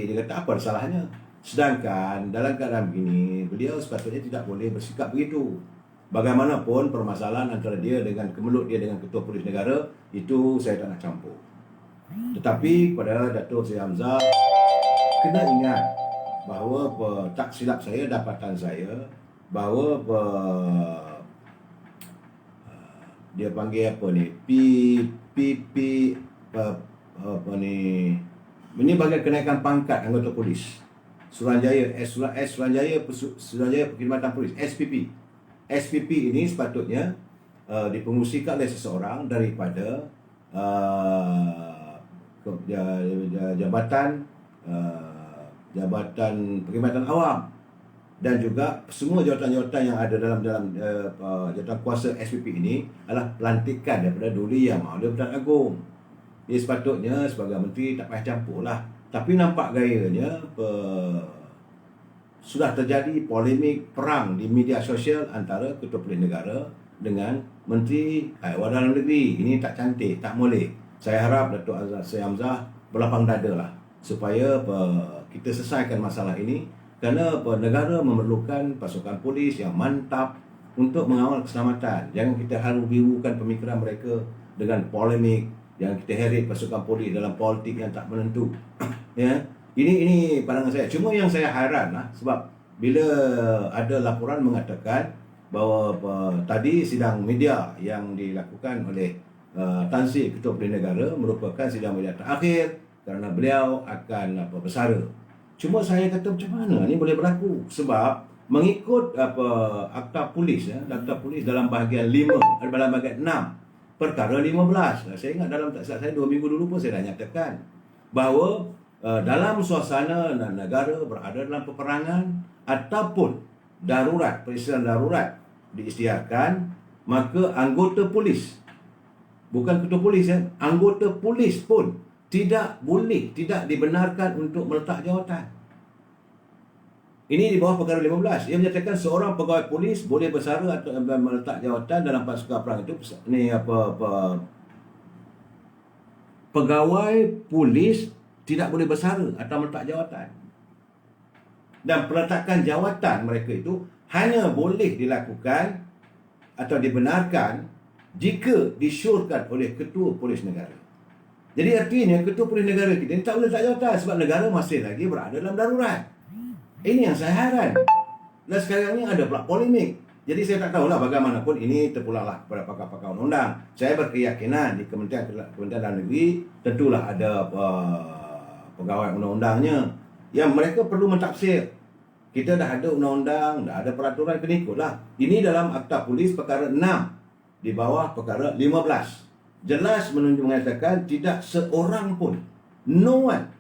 dia kata apa salahnya? Sedangkan dalam keadaan begini, beliau sepatutnya tidak boleh bersikap begitu. Bagaimanapun permasalahan antara dia dengan kemelut dia dengan Ketua Polis Negara, itu saya tak nak campur. Tetapi kepada Datuk Seri Hamzah, kena ingat bahawa tak silap saya, dapatan saya bahawa dia panggil ini bagai kenaikan pangkat anggota polis Suruhanjaya, Suruhanjaya Perkhidmatan Polis, SPP ini sepatutnya dipengurusikan oleh seseorang daripada Jabatan Perkhidmatan Awam dan juga semua jawatan-jawatan yang ada dalam jawatan kuasa SPP ini adalah pelantikan daripada Duli Yang Maha Perdana Agong. Dia sepatutnya sebagai menteri tak payah campur lah. Tapi nampak gayanya sudah terjadi polemik perang di media sosial antara Ketua Polis Negara dengan Menteri Haiwan Dalam Negeri. Ini tak cantik, tak boleh. Saya harap Datuk Seri Hamzah berlapang dada lah supaya kita selesaikan masalah ini. Kerana negara memerlukan pasukan polis yang mantap untuk mengawal keselamatan. Jangan kita haru-birukan pemikiran mereka dengan polemik. Jangan kita heret pasukan polis dalam politik yang tak menentu. Ya, ini pandangan saya. Cuma yang saya hairan lah, sebab bila ada laporan mengatakan bahawa tadi sidang media yang dilakukan oleh Tan Sri Ketua Polis Negara merupakan sidang media terakhir kerana beliau akan bersara. Cuma saya kata macam mana ni boleh berlaku? Sebab mengikut akta polis dalam bahagian 5, dalam bahagian 6 perkara 15. Saya ingat dalam tak silap saya 2 minggu dulu pun saya dah nyatakan bahawa dalam suasana negara berada dalam peperangan ataupun darurat, peristiwa darurat diisytiharkan, maka anggota polis, bukan ketua polis anggota polis pun tidak dibenarkan untuk meletak jawatan. Ini di bawah perkara 15. Ia menyatakan seorang pegawai polis boleh bersara atau meletak jawatan dalam pasukan perang itu. Pegawai polis tidak boleh bersara atau meletak jawatan. Dan peletakan jawatan mereka itu hanya boleh dilakukan atau dibenarkan jika disyorkan oleh Ketua Polis Negara. Jadi artinya Ketua Polis Negara kita ni tak boleh letak jawatan sebab negara masih lagi berada dalam darurat. Ini yang saya heran. Dan sekarang ni ada pula polemik. Jadi saya tak tahulah bagaimanapun ini terpulanglah kepada pakar-pakar undang-undang. Saya berkeyakinan di Kementerian Dalam Negeri tentulah ada pegawai undang-undangnya yang mereka perlu mentafsir. Kita dah ada undang-undang, dah ada peraturan, kena ikutlah. Ini dalam Akta Polis perkara 6 di bawah perkara 15. Jelas mengatakan tidak seorang pun, no one,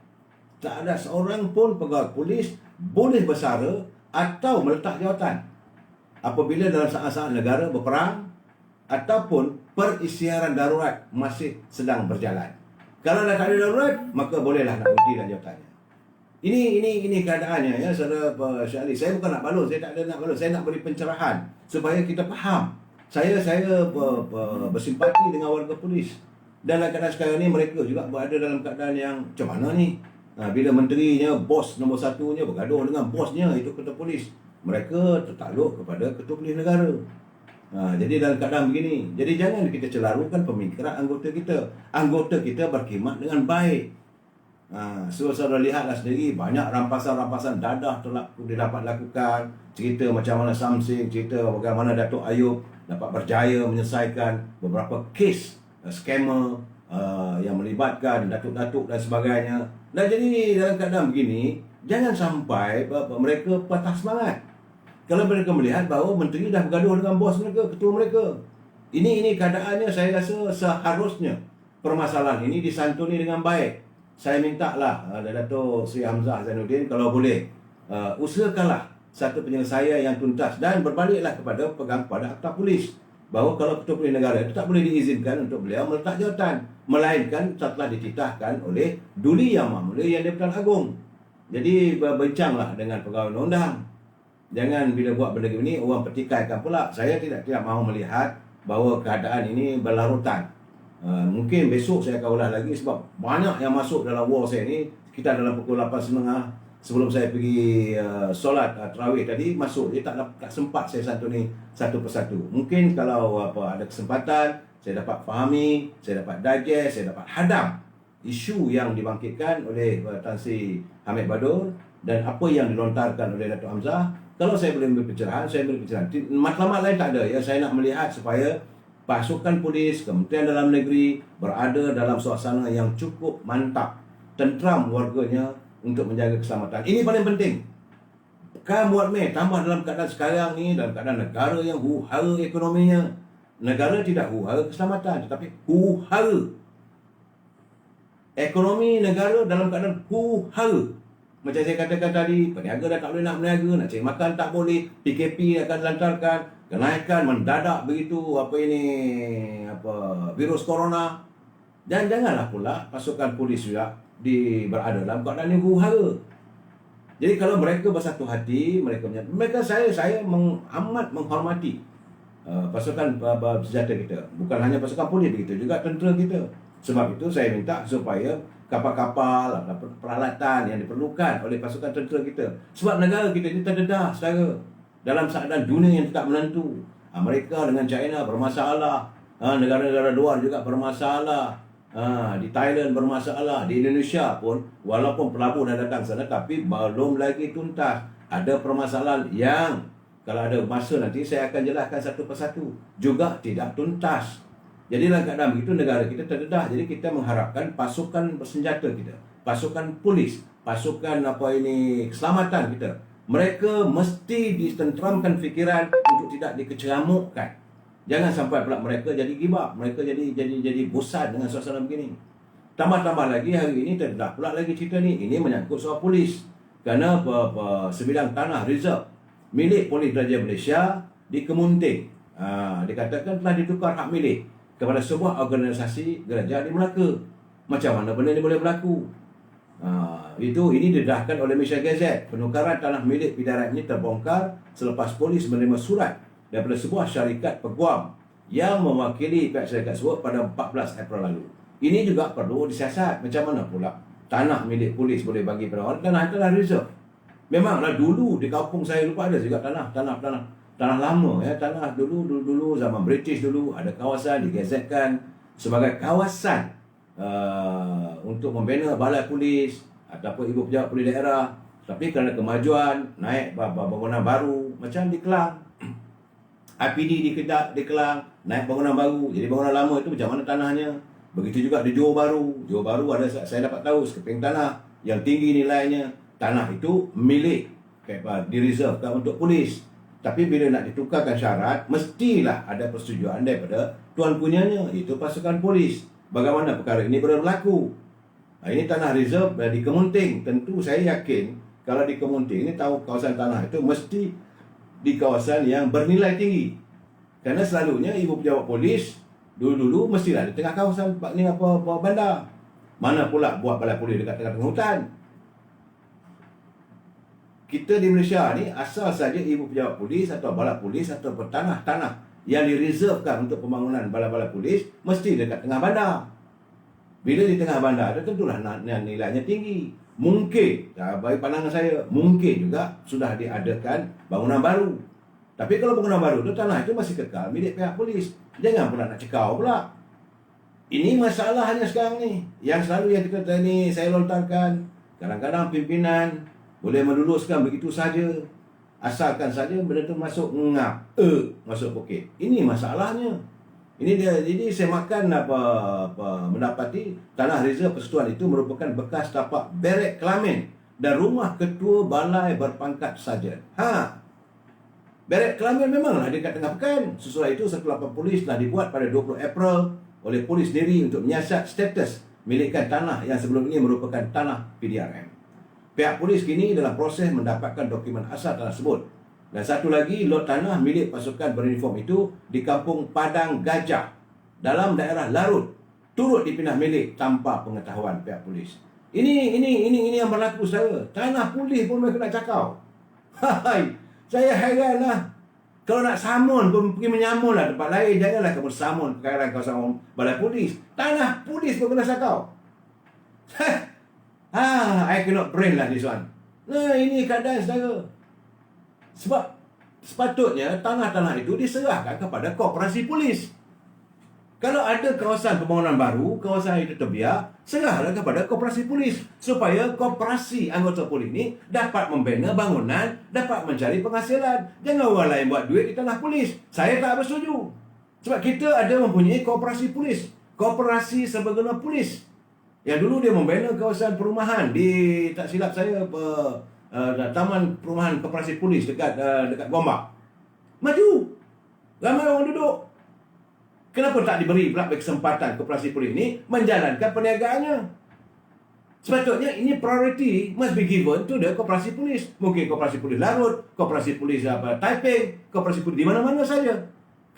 tak ada seorang pun pegawai polis boleh bersara atau meletak jawatan apabila dalam saat-saat negara berperang ataupun perisiaran darurat masih sedang berjalan. Kalau dah tak ada darurat, maka bolehlah nak berhentikan jawatannya. Ini keadaannya ya, saudara Syahli. Saya bukan nak balon, saya tak ada nak balon. Saya nak beri pencerahan supaya kita faham. Saya bersimpati dengan warga polis. Dalam keadaan sekarang ni mereka juga berada dalam keadaan yang macam mana ni? Bila menterinya, bos nombor satunya bergaduh dengan bosnya, itu ketua polis. Mereka tertakluk kepada ketua polis negara. Jadi dalam keadaan begini, jadi jangan kita celarukan pemikiran anggota kita. Anggota kita berkhidmat dengan baik. Saudara lihatlah sendiri, banyak rampasan-rampasan dadah telah didapat lakukan. Cerita macam mana Samsing, cerita bagaimana Datuk Ayub dapat berjaya menyelesaikan beberapa kes scammer yang melibatkan datuk-datuk dan sebagainya. Dan jadi dalam keadaan begini, jangan sampai mereka patah semangat. Kalau mereka melihat bahawa menteri dah bergaduh dengan bos mereka, ketua mereka. Ini keadaannya, saya rasa seharusnya permasalahan ini disantuni dengan baik. Saya mintalah Datuk Seri Hamzah Zainuddin kalau boleh usahakanlah satu penyelesaian yang tuntas dan berbaliklah kepada Akta Polis bahawa kalau ketua polis negara itu tak boleh diizinkan untuk beliau meletak jawatan, melainkan setelah dititahkan oleh Duli Yang Maha Mulia Yang di-Pertuan Agong. Jadi berbincanglah dengan pegawai undang. Jangan bila buat benda ini orang pertikaikan pula. Saya tidak mahu melihat bahawa keadaan ini berlarutan. Mungkin besok saya akan ulas lagi sebab banyak yang masuk dalam war saya ni. Kita dalam pukul 8.30 sebelum saya pergi solat tarawih tadi masuk. Dia tak sempat saya santuni satu persatu. Mungkin kalau ada kesempatan saya dapat fahami, saya dapat digest, saya dapat hadam isu yang dibangkitkan oleh Tan Sri Hamid Badur dan apa yang dilontarkan oleh Datuk Hamzah. Kalau saya boleh memberi pencerahan, saya beri pencerahan. Matlamat lain tak ada ya. Saya nak melihat supaya pasukan polis, Kementerian Dalam Negeri berada dalam suasana yang cukup mantap, tentram warganya untuk menjaga keselamatan. Ini paling penting. Kan buat tambah dalam keadaan sekarang ni, dalam keadaan negara yang huru-hara ekonominya. Negara tidak huru-hara keselamatan, tetapi huru-hara ekonomi negara dalam keadaan huru-hara. Macam saya katakan tadi, peniaga dah tak boleh nak berniaga, nak cari makan tak boleh, PKP akan dilantarkan, kenaikan mendadak begitu virus corona. Dan janganlah pula pasukan polis juga berada dalam keadaan yang huru-hara. Jadi kalau mereka bersatu hati, saya amat menghormati pasukan bersenjata kita. Bukan hanya pasukan polis, begitu juga tentera kita. Sebab itu saya minta supaya kapal-kapal, peralatan yang diperlukan oleh pasukan tentera kita. Sebab negara kita ini terdedah, saudara. Dalam keadaan dunia yang tidak menentu. Amerika dengan China bermasalah. Negara-negara luar juga bermasalah. Di Thailand bermasalah. Di Indonesia pun, walaupun pelabur dah datang sana, tapi belum lagi tuntas. Ada permasalahan yang, kalau ada masa nanti, saya akan jelaskan satu persatu. Juga tidak tuntas. Jadi dalam keadaan begitu negara kita terdedah. Jadi kita mengharapkan pasukan bersenjata kita, pasukan polis, pasukan keselamatan kita, mereka mesti ditentramkan fikiran untuk tidak dikeceramukkan. Jangan sampai pula mereka jadi gibah, mereka jadi bosan dengan suasana begini. Tambah-tambah lagi hari ini terdedah pula lagi cerita ni. Ini menyangkut soal polis. Kerana sebidang tanah reserve milik Polis Diraja Malaysia di Kemunting, dikatakan telah ditukar hak milik kepada sebuah organisasi geraja di Melaka. Macam mana benda ini boleh berlaku? Ini didedahkan oleh Malaysia Gazette. Penukaran tanah milik Pidarat ini terbongkar selepas polis menerima surat daripada sebuah syarikat peguam yang mewakili pihak syarikat tersebut pada 14 April lalu. Ini juga perlu disiasat. Macam mana pula tanah milik polis boleh bagi pada orang? Tanah reserve. Memanglah dulu di kampung saya lupa ada juga tanah lama ya, tanah dulu zaman British dulu ada kawasan digazetkan sebagai kawasan untuk membina balai polis ataupun ibu pejabat polis daerah. Tapi kerana kemajuan naik bangunan baru macam di Kelang, IPD di Kelang, naik bangunan baru. Jadi bangunan lama itu macam mana tanahnya. Begitu juga di Johor Bahru. Johor Bahru ada, saya dapat tahu, sekeping tanah yang tinggi nilainya. Tanah itu milik, direservekan untuk polis. Tapi bila nak ditukarkan syarat, mestilah ada persetujuan daripada tuan punyanya, iaitu pasukan polis. Bagaimana perkara ini berlaku? Ini tanah reserve di Kemunting. Tentu saya yakin kalau di Kemunting ini tahu kawasan tanah itu mesti di kawasan yang bernilai tinggi. Kerana selalunya ibu pejabat polis dulu-dulu mestilah di tengah kawasan bandar. Mana pula buat balai polis dekat tengah-tengah hutan. Kita di Malaysia ni asal saja ibu pejabat polis atau balai polis atau tanah yang direservekan untuk pembangunan balai-balai polis mesti dekat tengah bandar. Bila di tengah bandar itu tentulah nilainya tinggi. Mungkin, bagi pandangan saya, mungkin juga sudah diadakan bangunan baru. Tapi kalau bangunan baru itu tanah itu masih kekal milik pihak polis. Jangan pula nak cekau pula. Ini masalahnya sekarang ni. Yang selalu yang kita ni saya lontarkan, kadang-kadang pimpinan boleh meluluskan begitu saja. Asalkan saja benda itu masuk ngap, masuk poket. Ini masalahnya. Ini dia, jadi saya makan mendapati tanah reserve persekutuan itu merupakan bekas tapak Barek Kelamin dan rumah ketua balai berpangkat sarjan. Barek Kelamin memanglah dekat tengah pekan. Sesuai itu, satu lapan polis telah dibuat pada 20 April oleh polis sendiri untuk menyiasat status milikkan tanah yang sebelum ini merupakan tanah PDRM. Pihak polis kini dalam proses mendapatkan dokumen asal tanah tersebut. Dan satu lagi, lot tanah milik pasukan beruniform itu di kampung Padang Gajah dalam daerah Larut turut dipindah milik tanpa pengetahuan pihak polis. Ini yang berlaku, saudara. Tanah polis pun mereka nak cakap. Hai, saya heranlah. Kalau nak samun pun pergi menyamunlah tempat lain. Janganlah kamu samun perkara kawasan balai polis. Tanah polis pun kena cakap. I cannot brain lah this one. Nah, ini keadaan, saudara. Sebab sepatutnya tanah-tanah itu diserahkan kepada koperasi polis. Kalau ada kawasan pembangunan baru, kawasan itu terbiar, serahlah kepada koperasi polis supaya koperasi anggota polis ini dapat membina bangunan, dapat mencari penghasilan. Jangan orang lain buat duit di tanah polis. Saya tak bersetuju. Sebab kita ada mempunyai koperasi polis, koperasi serbaguna polis. Yang dulu dia membina kawasan perumahan di, tak silap saya, Taman Perumahan Koperasi Polis dekat Gombak. Maju. Ramai orang duduk. Kenapa tak diberi pula kesempatan koperasi polis ini menjalankan perniagaannya? Sepatutnya ini priority must be given to the koperasi polis. Mungkin koperasi polis Larut, koperasi polis Taiping, koperasi polis di mana-mana saja.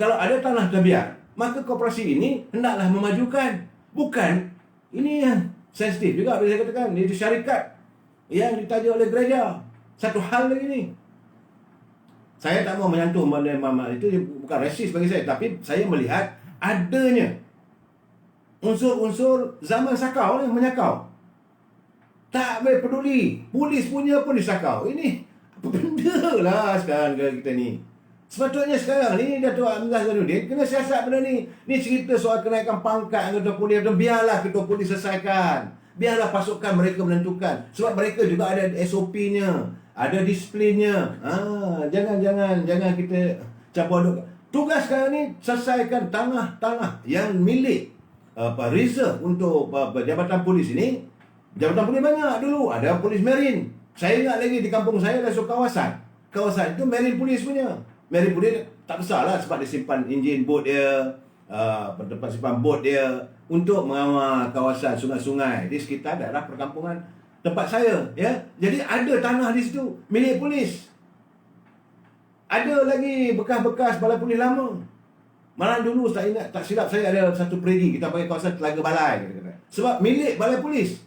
Kalau ada tanah terbiar, maka koperasi ini hendaklah memajukan. Bukan, ini yang sensitif juga bila saya katakan, itu syarikat yang ditaja oleh gereja. Satu hal lagi ni, saya tak mau menyentuh itu bukan resis bagi saya, tapi saya melihat adanya unsur-unsur zaman sakau ni menyakau. Tak boleh peduli, polis punya pun disakau. Ini apa benda lah sekarang kita ni. Sepatutnya sekarang ni Datuk Hamzah Zainuddin kena siasat benda ni. Ni cerita soal kenaikan pangkat anggota polis, biarlah ketua polis selesaikan. Biarlah pasukan mereka menentukan. Sebab mereka juga ada SOP-nya, ada disiplinnya. Jangan kita campur aduk. Tugas sekarang ni selesaikan tanah-tanah yang milik reserve untuk jabatan polis ini. Jabatan polis banyak dulu. Ada polis marine. Saya ingat lagi di kampung saya ada satu kawasan. Kawasan itu marine polis punya. Marine polis tak besarlah sebab dia simpan enjin bot dia, tempat simpan bot dia untuk mengawal kawasan sungai-sungai di sekitar daerah perkampungan tempat saya, ya. Jadi ada tanah di situ milik polis. Ada lagi bekas-bekas balai polis lama. Malah dulu tak silap saya ada satu predi kita panggil kawasan Telaga Balai, kata-kata. Sebab milik balai polis.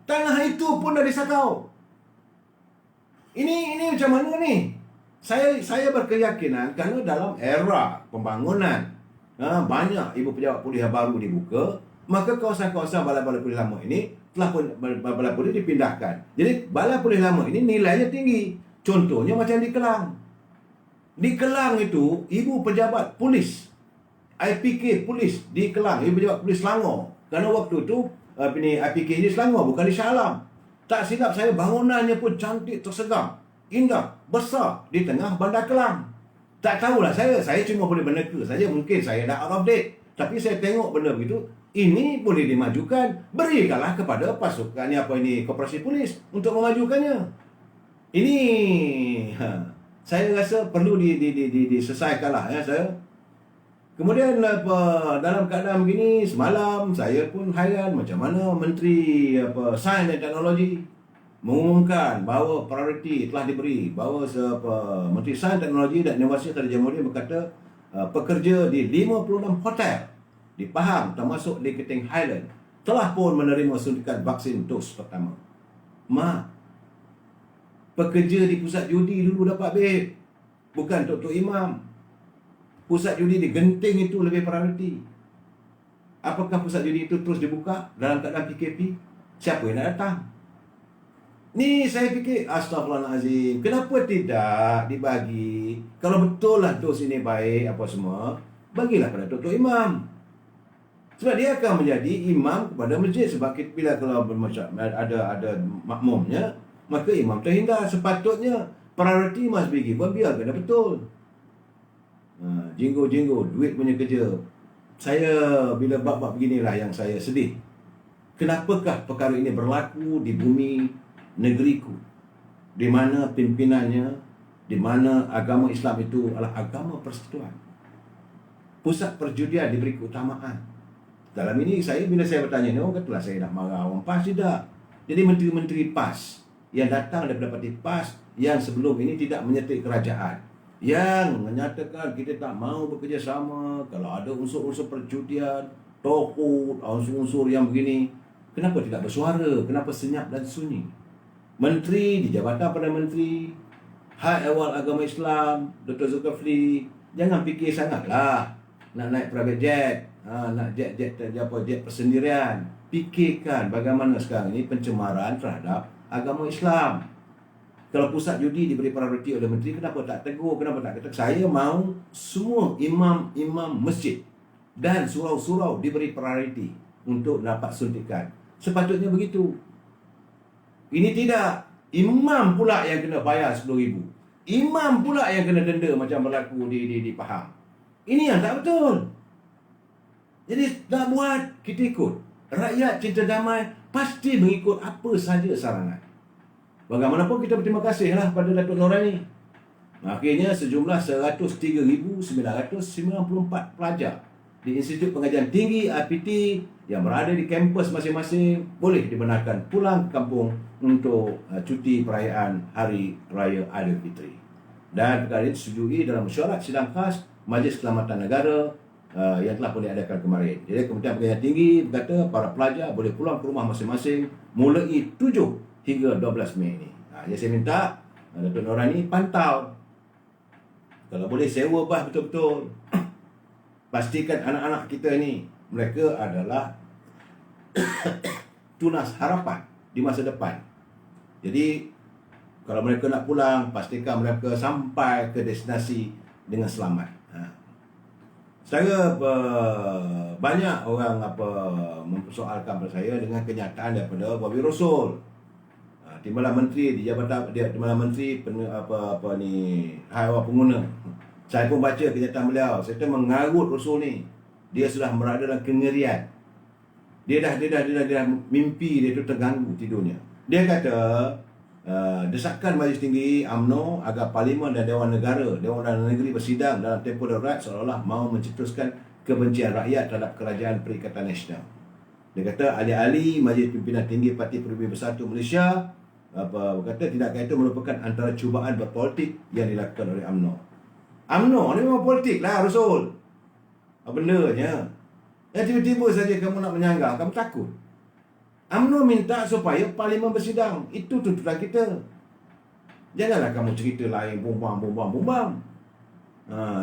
Tanah itu pun dah disakau. Ini macam mana ni? Saya berkeyakinan kerana dalam era pembangunan banyak ibu pejabat polis yang baru dibuka, maka kawasan-kawasan balai-balai polis lama ini telah pun balai polis dipindahkan. Jadi balai polis lama ini nilainya tinggi. Contohnya macam di Kelang. Di Kelang itu ibu pejabat polis IPK polis di Kelang, ibu pejabat polis Selangor. Kerana waktu itu IPK di Selangor, bukan di Shah Alam. Tak silap saya, bangunannya pun cantik, tersegam, indah, besar di tengah bandar Kelang. Tak tahulah saya cuma boleh menerka saja. Mungkin saya dah out of date. Tapi saya tengok benda begitu, ini boleh dimajukan. Berikanlah kepada pasukan Koperasi Polis untuk memajukannya. Ini saya rasa perlu diselesaikanlah ya saya. Kemudian dalam keadaan begini, semalam saya pun hairan macam mana Menteri Sains dan Teknologi mengumumkan bahawa prioriti telah diberi, bahawa Menteri Sains, Teknologi dan Inovasi Kerajaan Jamhuri berkata pekerja di 56 hotel di Pahang termasuk di Genting Highland telah pun menerima suntikan vaksin dos pertama. Pekerja di pusat judi dulu dapat babe, bukan Tok Imam. Pusat judi di Genting itu lebih prioriti. Apakah pusat judi itu terus dibuka dalam keadaan PKP? Siapa yang nak datang? Ni saya fikir, astagfirullahalazim, kenapa tidak dibagi? Kalau betul lah dos ini baik apa semua, bagilah pada Tok Imam. Sebab dia akan menjadi imam kepada masjid. Sebab bila kalau ada makmumnya, maka imam terhindar. Sepatutnya prioriti must be given, biar kena betul. Jinggo duit punya kerja. Saya bila bab-bab beginilah yang saya sedih. Kenapakah perkara ini berlaku di bumi negeriku, di mana pimpinannya, di mana agama Islam itu adalah agama persekutuan. Pusat perjudian diberi keutamaan. Dalam ini bila saya bertanya ni, orang katalah saya nak marah orang PAS, tidak. Jadi menteri-menteri PAS yang datang daripada parti PAS yang sebelum ini tidak menyertai kerajaan, yang menyatakan kita tak mau bekerjasama kalau ada unsur-unsur perjudian, tokoh, unsur-unsur yang begini. Kenapa tidak bersuara? Kenapa senyap dan sunyi? Menteri di Jabatan Perdana Menteri, High Awal Agama Islam, Dr. Zulkifli, jangan fikir sangatlah nak naik private jet, nak jet persendirian. Fikirkan bagaimana sekarang ini pencemaran terhadap agama Islam. Kalau pusat judi diberi prioriti oleh menteri, kenapa tak tegur? Kenapa tak kata saya mau semua imam-imam masjid dan surau-surau diberi prioriti untuk dapat suntikan? Sepatutnya begitu. Ini tidak. Imam pula yang kena bayar 10,000. Imam pula yang kena denda macam berlaku di Pahang. Ini yang tak betul. Jadi nak buat, kita ikut. Rakyat cinta damai pasti mengikut apa saja sarangan. Bagaimanapun kita berterima kasihlah pada Datuk Norani. Akhirnya sejumlah 103,994 pelajar di Institut Pengajian Tinggi IPT yang berada di kampus masing-masing boleh dibenarkan pulang ke kampung untuk cuti perayaan Hari Raya Aidilfitri. Dan perkara ini disetujui dalam mesyuarat sidang khas Majlis Keselamatan Negara yang telah pun diadakan kemarin. Jadi Kementerian Pengajian Tinggi berkata para pelajar boleh pulang ke rumah masing-masing mulai 7 hingga 12 Mei ini. Jadi saya minta Datuk Norani pantau. Kalau boleh sewa bas betul-betul. Pastikan anak-anak kita ni, mereka adalah tunas harapan di masa depan. Jadi kalau mereka nak pulang, pastikan mereka sampai ke destinasi dengan selamat. Saya banyak orang mempersoalkan pada saya dengan kenyataan daripada Bobby Rosul, Timbalan Menteri di Jabatan Timbalan Menteri Haiwan Pengguna. Saya pun baca kenyataan beliau. Saya mengarut Rosul ni. Dia sudah berada dalam kengerian. Dia dah mimpi dia tu terganggu tidurnya. Dia kata desakan Majlis Tinggi UMNO agar Parlimen dan Dewan Negara, Dewan dan Negeri bersidang dalam tempoh darurat seolah-olah mahu mencetuskan kebencian rakyat terhadap Kerajaan Perikatan Nasional. Dia kata ahli-ahli Majlis Pimpinan Tinggi Parti Peribadi Bersatu Malaysia berkata tindakan itu merupakan antara cubaan berpolitik yang dilakukan oleh UMNO. UMNO ni memang politik lah Rasul. Apa bendanya? Tiba-tiba saja kamu nak menyanggah, kamu takut. UMNO minta supaya Parlimen bersidang. Itu tuntutan kita. Janganlah kamu cerita lain bumbang.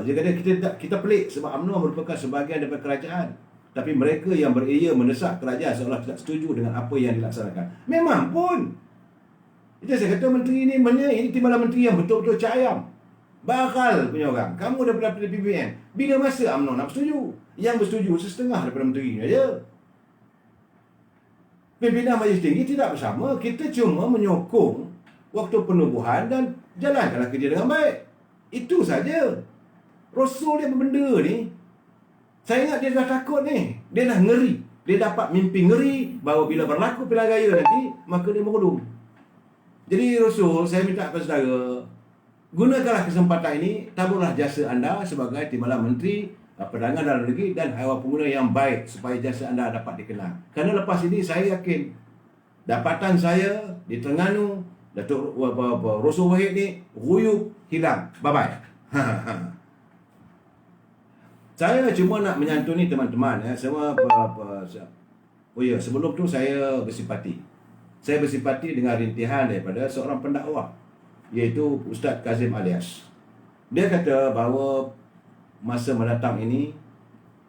Jadi kita pelik sebab UMNO merupakan sebahagian daripada kerajaan. Tapi mereka yang beria mendesak kerajaan seolah tidak setuju dengan apa yang dilaksanakan. Memang pun. Itu saya kata menteri ini timbalan menteri yang betul-betul cak ayam. Bakal punya orang. Kamu daripada PBN. Bila masa UMNO nak bersetuju? Yang bersetuju setengah daripada menteri ni aja. Pimpinan Majlis Tinggi tidak bersama. Kita cuma menyokong waktu penubuhan dan jalankanlah kerja dengan baik. Itu saja. Rasul dia berbenda ni, saya ingat dia dah takut ni. Dia dah ngeri. Dia dapat mimpi ngeri bahawa bila berlaku pilihan raya nanti, maka dia berhudung. Jadi Rasul, saya minta kepada saudara, gunakanlah kesempatan ini, taburlah jasa anda sebagai Timbalan Menteri Perdagangan Dalam Negeri dan Haiwan Pengguna yang baik supaya jasa anda dapat dikenal. Kerana lepas ini saya yakin dapatan saya di Terengganu, Datuk Rasul Wahid ni ruyuk hilang. Bye-bye. Saya cuma nak menyantuni teman-teman semua sebelum tu saya bersimpati. Saya bersimpati dengan rintihan daripada seorang pendakwah, iaitu Ustaz Kazim Alias. Dia kata bahawa masa mendatang ini,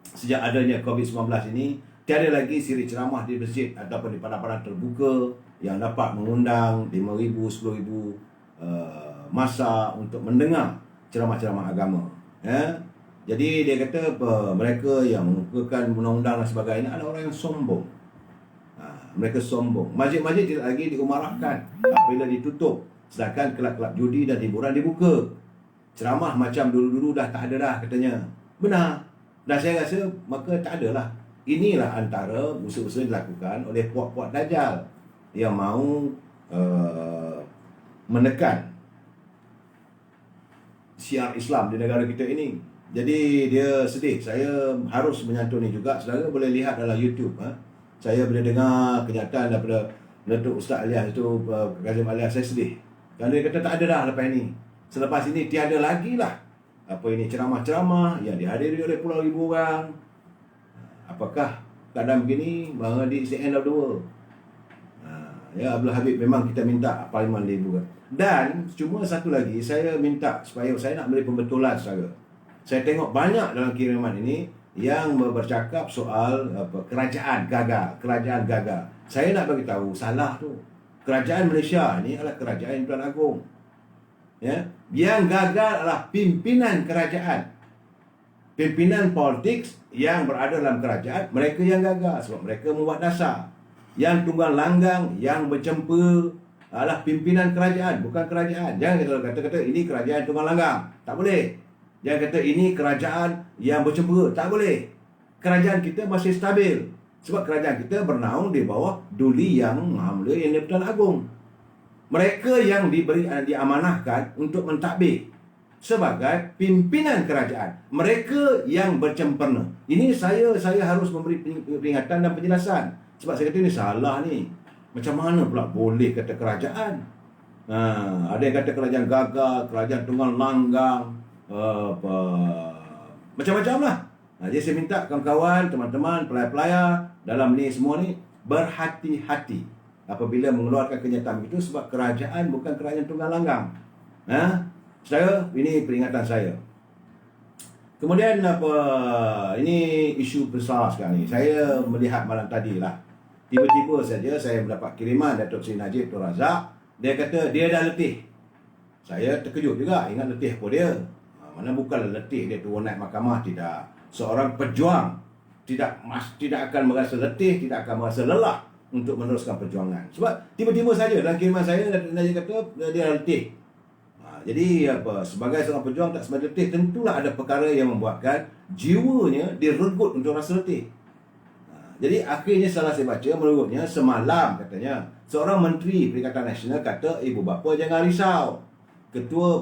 sejak adanya COVID-19 ini, tiada lagi siri ceramah di masjid ataupun di padang-padang terbuka yang dapat mengundang 5,000, 10,000 masa untuk mendengar ceramah-ceramah agama. Jadi dia kata mereka yang mengukakan undang-undang dan sebagainya adalah orang yang sombong. Mereka sombong. Masjid-masjid tidak lagi diumarahkan apabila ditutup, sedangkan kelab-kelab judi dan hiburan dibuka. Ceramah macam dulu-dulu dah tak ada dah katanya. Benar. Dan saya rasa maka tak adalah. Inilah antara usaha-usaha dilakukan oleh puak-puak Dajjal yang mahu menekan syiar Islam di negara kita ini. Jadi dia sedih. Saya harus menyantuni juga. Saudara boleh lihat dalam YouTube. Saya bila dengar kenyataan daripada Datuk Ustaz Alias itu, Kazim Alias, saya sedih. Kerana dia kata tak ada dah lepas ini. Selepas ini tiada lagi lah ceramah-ceramah yang dihadiri oleh puluhan ribu orang. Apakah keadaan begini di the end of the world? Ya Abdul Habib, memang kita minta Parlimen dibuka. Dan cuma satu lagi, saya minta supaya saya nak beri pembetulan saudara. Saya tengok banyak dalam kiriman ini yang bercakap soal kerajaan gagal. Saya nak bagi tahu salah tu. Kerajaan Malaysia ni adalah kerajaan Tuan Agong. Ya, yang gagal adalah pimpinan kerajaan. Pimpinan politik yang berada dalam kerajaan, mereka yang gagal sebab mereka membuat dasar. Yang tunggang langgang, yang bercempa adalah pimpinan kerajaan, bukan kerajaan. Jangan kata ini kerajaan tunggang langgang. Tak boleh. Jangan kata ini kerajaan yang bercempa. Tak boleh. Kerajaan kita masih stabil. Sebab kerajaan kita bernaung di bawah Duli Yang Maha Mulia yang di-Pertuan Agong. Mereka yang diamanahkan untuk mentadbir sebagai pimpinan kerajaan. Mereka yang bercemperna. Ini saya harus memberi peringatan dan penjelasan. Sebab saya kata ini salah ni. Macam mana pula boleh kata kerajaan? Ada yang kata kerajaan gagal, kerajaan tunggang langgang, macam-macam lah. Jadi saya minta kawan-kawan, teman-teman, pelayar-pelayar dalam ni semua ni berhati-hati apabila mengeluarkan kenyataan itu, sebab kerajaan bukan kerajaan tunggang langgang. Saudara, ini peringatan saya. Kemudian ini isu besar sekarang ni. Saya melihat malam tadi lah, tiba-tiba saja saya mendapat kiriman Datuk Seri Najib Tun Razak. Dia kata dia dah letih. Saya terkejut juga, ingat letih apa dia. Mana bukanlah letih dia turun naik mahkamah, tidak. Seorang pejuang tidak akan merasa letih, tidak akan merasa lelah untuk meneruskan perjuangan. Sebab tiba-tiba saja dalam kiriman saya dia kata dia letih. Jadi sebagai seorang pejuang tak sempat letih, tentulah ada perkara yang membuatkan jiwanya diregut untuk rasa letih. Jadi akhirnya setelah saya baca, menurutnya semalam katanya seorang menteri Perikatan Nasional kata ibu bapa jangan risau. Ketua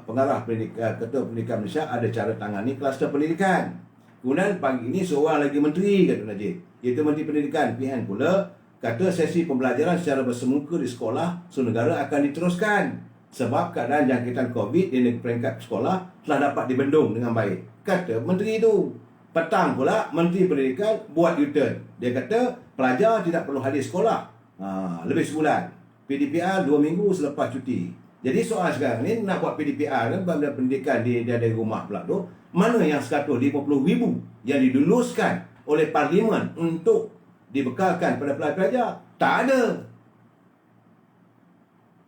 pengarah pendidikan, Ketua Pendidikan Malaysia ada cara tangani kluster pendidikan. Kemudian pagi ini seorang lagi menteri kata Najib, iaitu Menteri Pendidikan PN pula, kata sesi pembelajaran secara bersemuka di sekolah negara akan diteruskan sebab keadaan jangkitan COVID di peringkat sekolah telah dapat dibendung dengan baik. Kata menteri itu. Petang pula Menteri Pendidikan buat U-turn. Dia kata pelajar tidak perlu hadir sekolah lebih sebulan. PDPR 2 minggu selepas cuti. Jadi soal sekarang ni nak buat PDPR kan, pendidikan di rumah pula tu, mana yang 150,000 yang diluluskan oleh Parlimen untuk dibekalkan pada pelajar? Tak ada.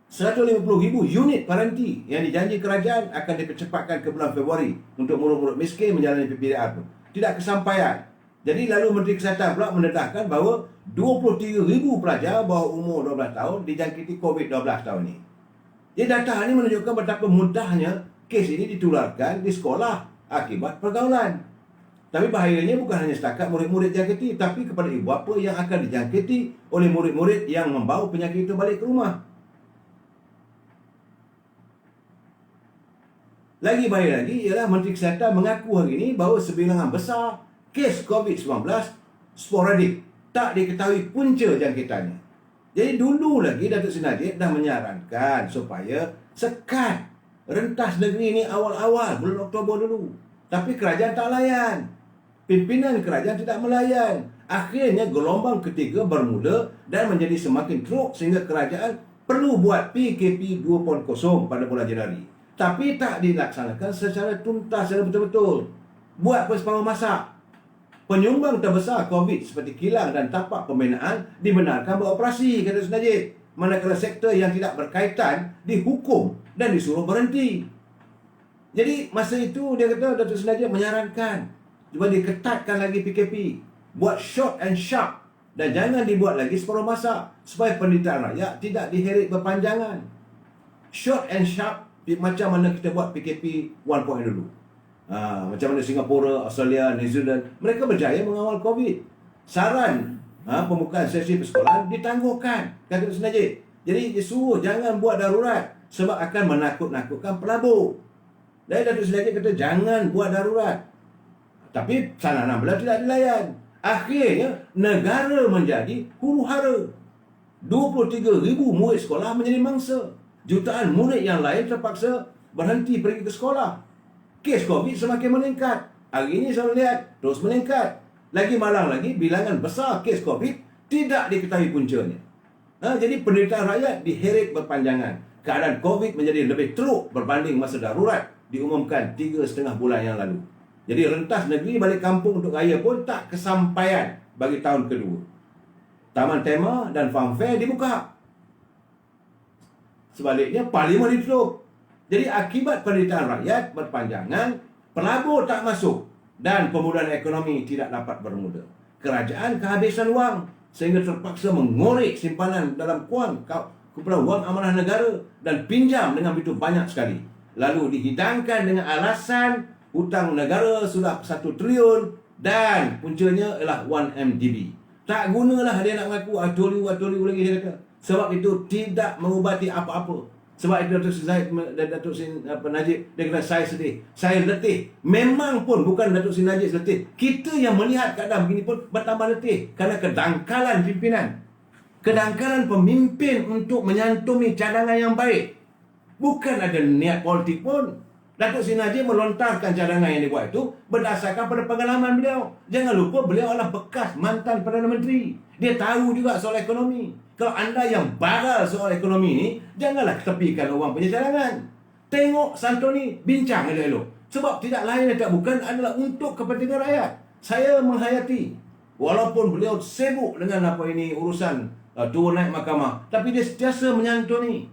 150,000 unit paranti yang dijanji kerajaan akan dipercepatkan ke bulan Februari untuk murid-murid miskin menjalani PPDR tu. Tidak kesampaian. Jadi lalu Menteri Kesihatan pula mendedahkan bahawa 23,000 pelajar bawah umur 12 tahun dijangkiti COVID-12 tahun ini. Jadi data ini menunjukkan betapa mudahnya kes ini ditularkan di sekolah akibat pergaulan. Tapi bahayanya bukan hanya setakat murid-murid jangkiti, tapi kepada ibu bapa yang akan dijangkiti oleh murid-murid yang membawa penyakit itu balik ke rumah. Lagi bahaya lagi ialah Menteri Kesihatan mengaku hari ini bahawa sebilangan besar kes COVID-19 sporadik, tak diketahui punca jangkitannya. Jadi dulu lagi Datuk Seri Najib dah menyarankan supaya sekat rentas negeri ini awal-awal bulan Oktober dulu. Tapi kerajaan tak layan. Pimpinan kerajaan tidak melayan. Akhirnya gelombang ketiga bermula dan menjadi semakin teruk sehingga kerajaan perlu buat PKP 2.0 pada bulan Januari. Tapi tak dilaksanakan secara tuntas, secara betul-betul. Buat separuh masa. Penyumbang terbesar COVID seperti kilang dan tapak pembinaan dibenarkan beroperasi, kata Datuk Seri Najib. Manakala sektor yang tidak berkaitan dihukum dan disuruh berhenti. Jadi masa itu dia kata Datuk Seri Najib menyarankan cuba diketatkan lagi PKP. Buat short and sharp. Dan jangan dibuat lagi separuh masa supaya penderitaan rakyat tidak diheret berpanjangan. Short and sharp macam mana kita buat PKP 1.0 dulu. Macam mana Singapura, Australia, New Zealand, mereka berjaya mengawal COVID. Saran pembukaan sesi persekolahan ditangguhkan, kata Datuk Seri Najib. Jadi dia suruh jangan buat darurat sebab akan menakut-nakutkan pelabur. Dan Datuk Seri Najib kata jangan buat darurat. Tapi saranan beliau tidak dilayan. Akhirnya negara menjadi huru-hara. 23,000 murid sekolah menjadi mangsa. Jutaan murid yang lain terpaksa berhenti pergi ke sekolah. Kes COVID semakin meningkat. Hari ini saya lihat terus meningkat. Lagi malang lagi, bilangan besar kes COVID tidak diketahui puncanya. Jadi penderitaan rakyat diheret berpanjangan. Keadaan COVID menjadi lebih teruk berbanding masa darurat diumumkan 3,5 bulan yang lalu. Jadi rentas negeri balik kampung untuk raya pun tak kesampaian bagi tahun kedua. Taman tema dan farm fair dibuka. Sebaliknya parlimen ditutup. Jadi akibat penderitaan rakyat berpanjangan, pelabur tak masuk dan pemulihan ekonomi tidak dapat bermula. Kerajaan kehabisan wang sehingga terpaksa mengorek simpanan dalam kumpulan wang amanah negara dan pinjam dengan begitu banyak sekali. Lalu dihidangkan dengan alasan hutang negara sudah 1 triliun dan puncanya ialah 1 MDB. Tak gunalah dia nak mengaku atoli lagi dia kata. Sebab itu tidak mengubati apa-apa. Sebab itu Datuk Seri Najib dia kata saya sedih, saya letih. Memang pun bukan Datuk Seri Najib letih. Kita yang melihat keadaan begini pun bertambah letih kerana kedangkalan pimpinan. Kedangkalan pemimpin untuk menyantuni cadangan yang baik. Bukan ada niat politik pun. Datuk Seri Najib melontarkan cadangan yang dibuat itu berdasarkan pada pengalaman beliau. Jangan lupa beliau adalah bekas mantan Perdana Menteri. Dia tahu juga soal ekonomi. Kalau anda yang baral soal ekonomi ni, janganlah ketepikan orang punya cadangan. Tengok santuni, bincang elok-elok. Sebab tidak lain dan tak bukan adalah untuk kepentingan rakyat. Saya menghayati, walaupun beliau sibuk dengan urusan turun naik mahkamah, tapi dia sentiasa menyantuni,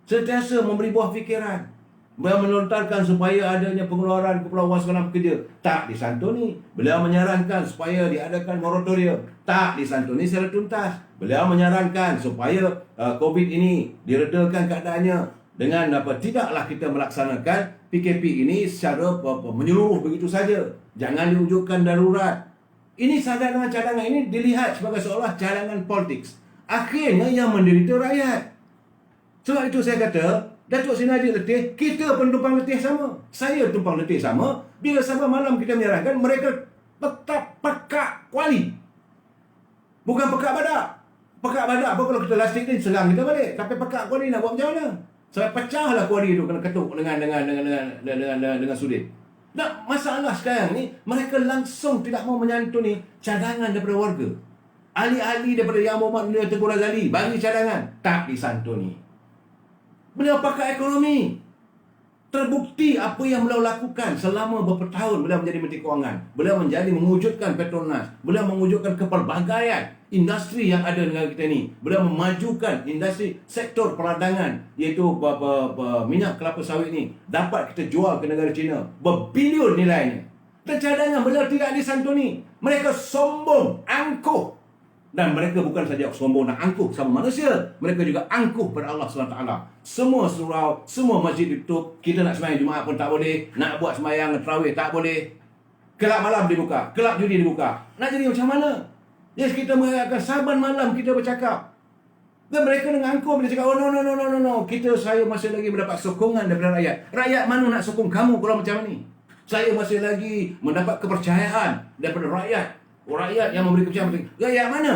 sentiasa memberi buah fikiran. Beliau melontarkan supaya adanya pengeluaran Kepulauan Sekolah Pekerja, tak disantuni. Beliau menyarankan supaya diadakan moratorium, tak disantuni secara tuntas. Beliau menyarankan supaya COVID ini diredakan keadaannya dengan tidaklah kita melaksanakan PKP ini secara menyeluruh begitu saja. Jangan diwujudkan darurat. Ini sadar dengan cadangan ini dilihat sebagai seolah cadangan politik. Akhirnya yang menderita rakyat. Sebab itu saya kata, Datuk Seri Najib letih, kita pun tumpang letih sama. Saya tumpang letih sama. Bila sampai malam kita menyerahkan, mereka tetap pekak kuali. Bukan pekak badak. Pekak badak apa kalau kita lastik ni serang kita balik. Tapi pekak kuali nak buat macam mana? Sampai pecahlah kuali tu kena ketuk dengan sulit. Nah, masalah sekarang ni mereka langsung tidak mau menyantuni cadangan daripada warga. Ahli-ahli daripada Yang Berhormat Menteri Tengku Razali bagi cadangan, tak disantuni. Beliau pakar ekonomi. Terbukti apa yang beliau lakukan selama beberapa tahun beliau menjadi Menteri Kewangan. Beliau mewujudkan Petronas. Beliau mewujudkan kepelbagaian industri yang ada di negara kita ni. Beliau memajukan industri sektor peradangan, iaitu minyak kelapa sawit ni dapat kita jual ke negara China berbilion nilainya. Dan cadangan beliau tidak disantuni. Mereka sombong, angkuh Dan mereka bukan saja sombong nak angkuh sama manusia, mereka juga angkuh pada Allah SWT. Semua surau, semua masjid ditutup. Kita nak sembahyang Jumaat pun tak boleh, nak buat sembahyang tarawih tak boleh. Kelab malam dibuka, kelab judi dibuka. Nak jadi macam mana? Yes, kita mengatakan saban malam kita bercakap. Dan mereka dengan angkuh bila cakap, oh no. Saya masih lagi mendapat sokongan daripada rakyat. Rakyat mana nak sokong kamu kalau macam ni? Saya masih lagi mendapat kepercayaan daripada rakyat. Rakyat yang memberi kepercayaan. Rakyat mana?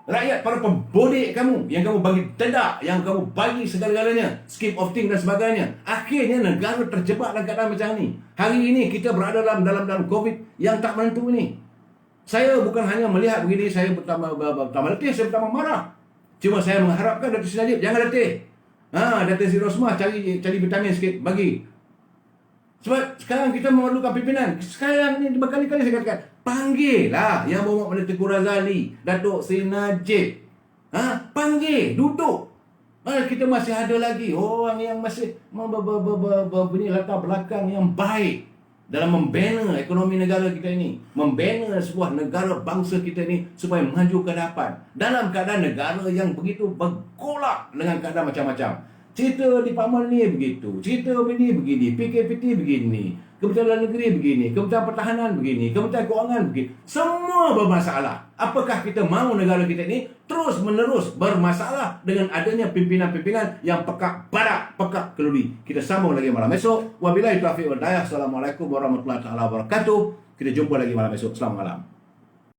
Rakyat para pembodek kamu, yang kamu bagi dedak, yang kamu bagi segala-galanya, scheme of thing dan sebagainya. Akhirnya negara terjebak dalam keadaan macam ni. Hari ini kita berada dalam COVID yang tak menentu ini. Saya bukan hanya melihat begini, saya bertambah letih, saya bertambah marah. Cuma saya mengharapkan Datuk Seri Najib jangan letih. Datuk Seri Rosmah cari vitamin sikit bagi. Sebab sekarang kita memerlukan pimpinan. Sekarang ni berkali-kali saya katakan, panggil lah yang bawa pada Tengku Razali, Datuk Seri Najib. Panggil, duduk. Kita masih ada lagi orang yang masih berbunyi latar belakang yang baik dalam membina ekonomi negara kita ini, membina sebuah negara bangsa kita ini supaya maju ke hadapan dalam keadaan negara yang begitu bergolak dengan keadaan macam-macam. Cerita di Parlimen ni begitu, cerita ini begini, PKPT begini, Kementerian Dalam Negeri begini, Kementerian Pertahanan begini, Kementerian Kewangan begini. Semua bermasalah. Apakah kita mahu negara kita ini terus menerus bermasalah dengan adanya pimpinan-pimpinan yang pekak barak, pekak keludi? Kita sambung lagi malam esok. Wabillahi taufiq wal hidayah. Assalamualaikum warahmatullahi wabarakatuh. Kita jumpa lagi malam esok. Selamat malam.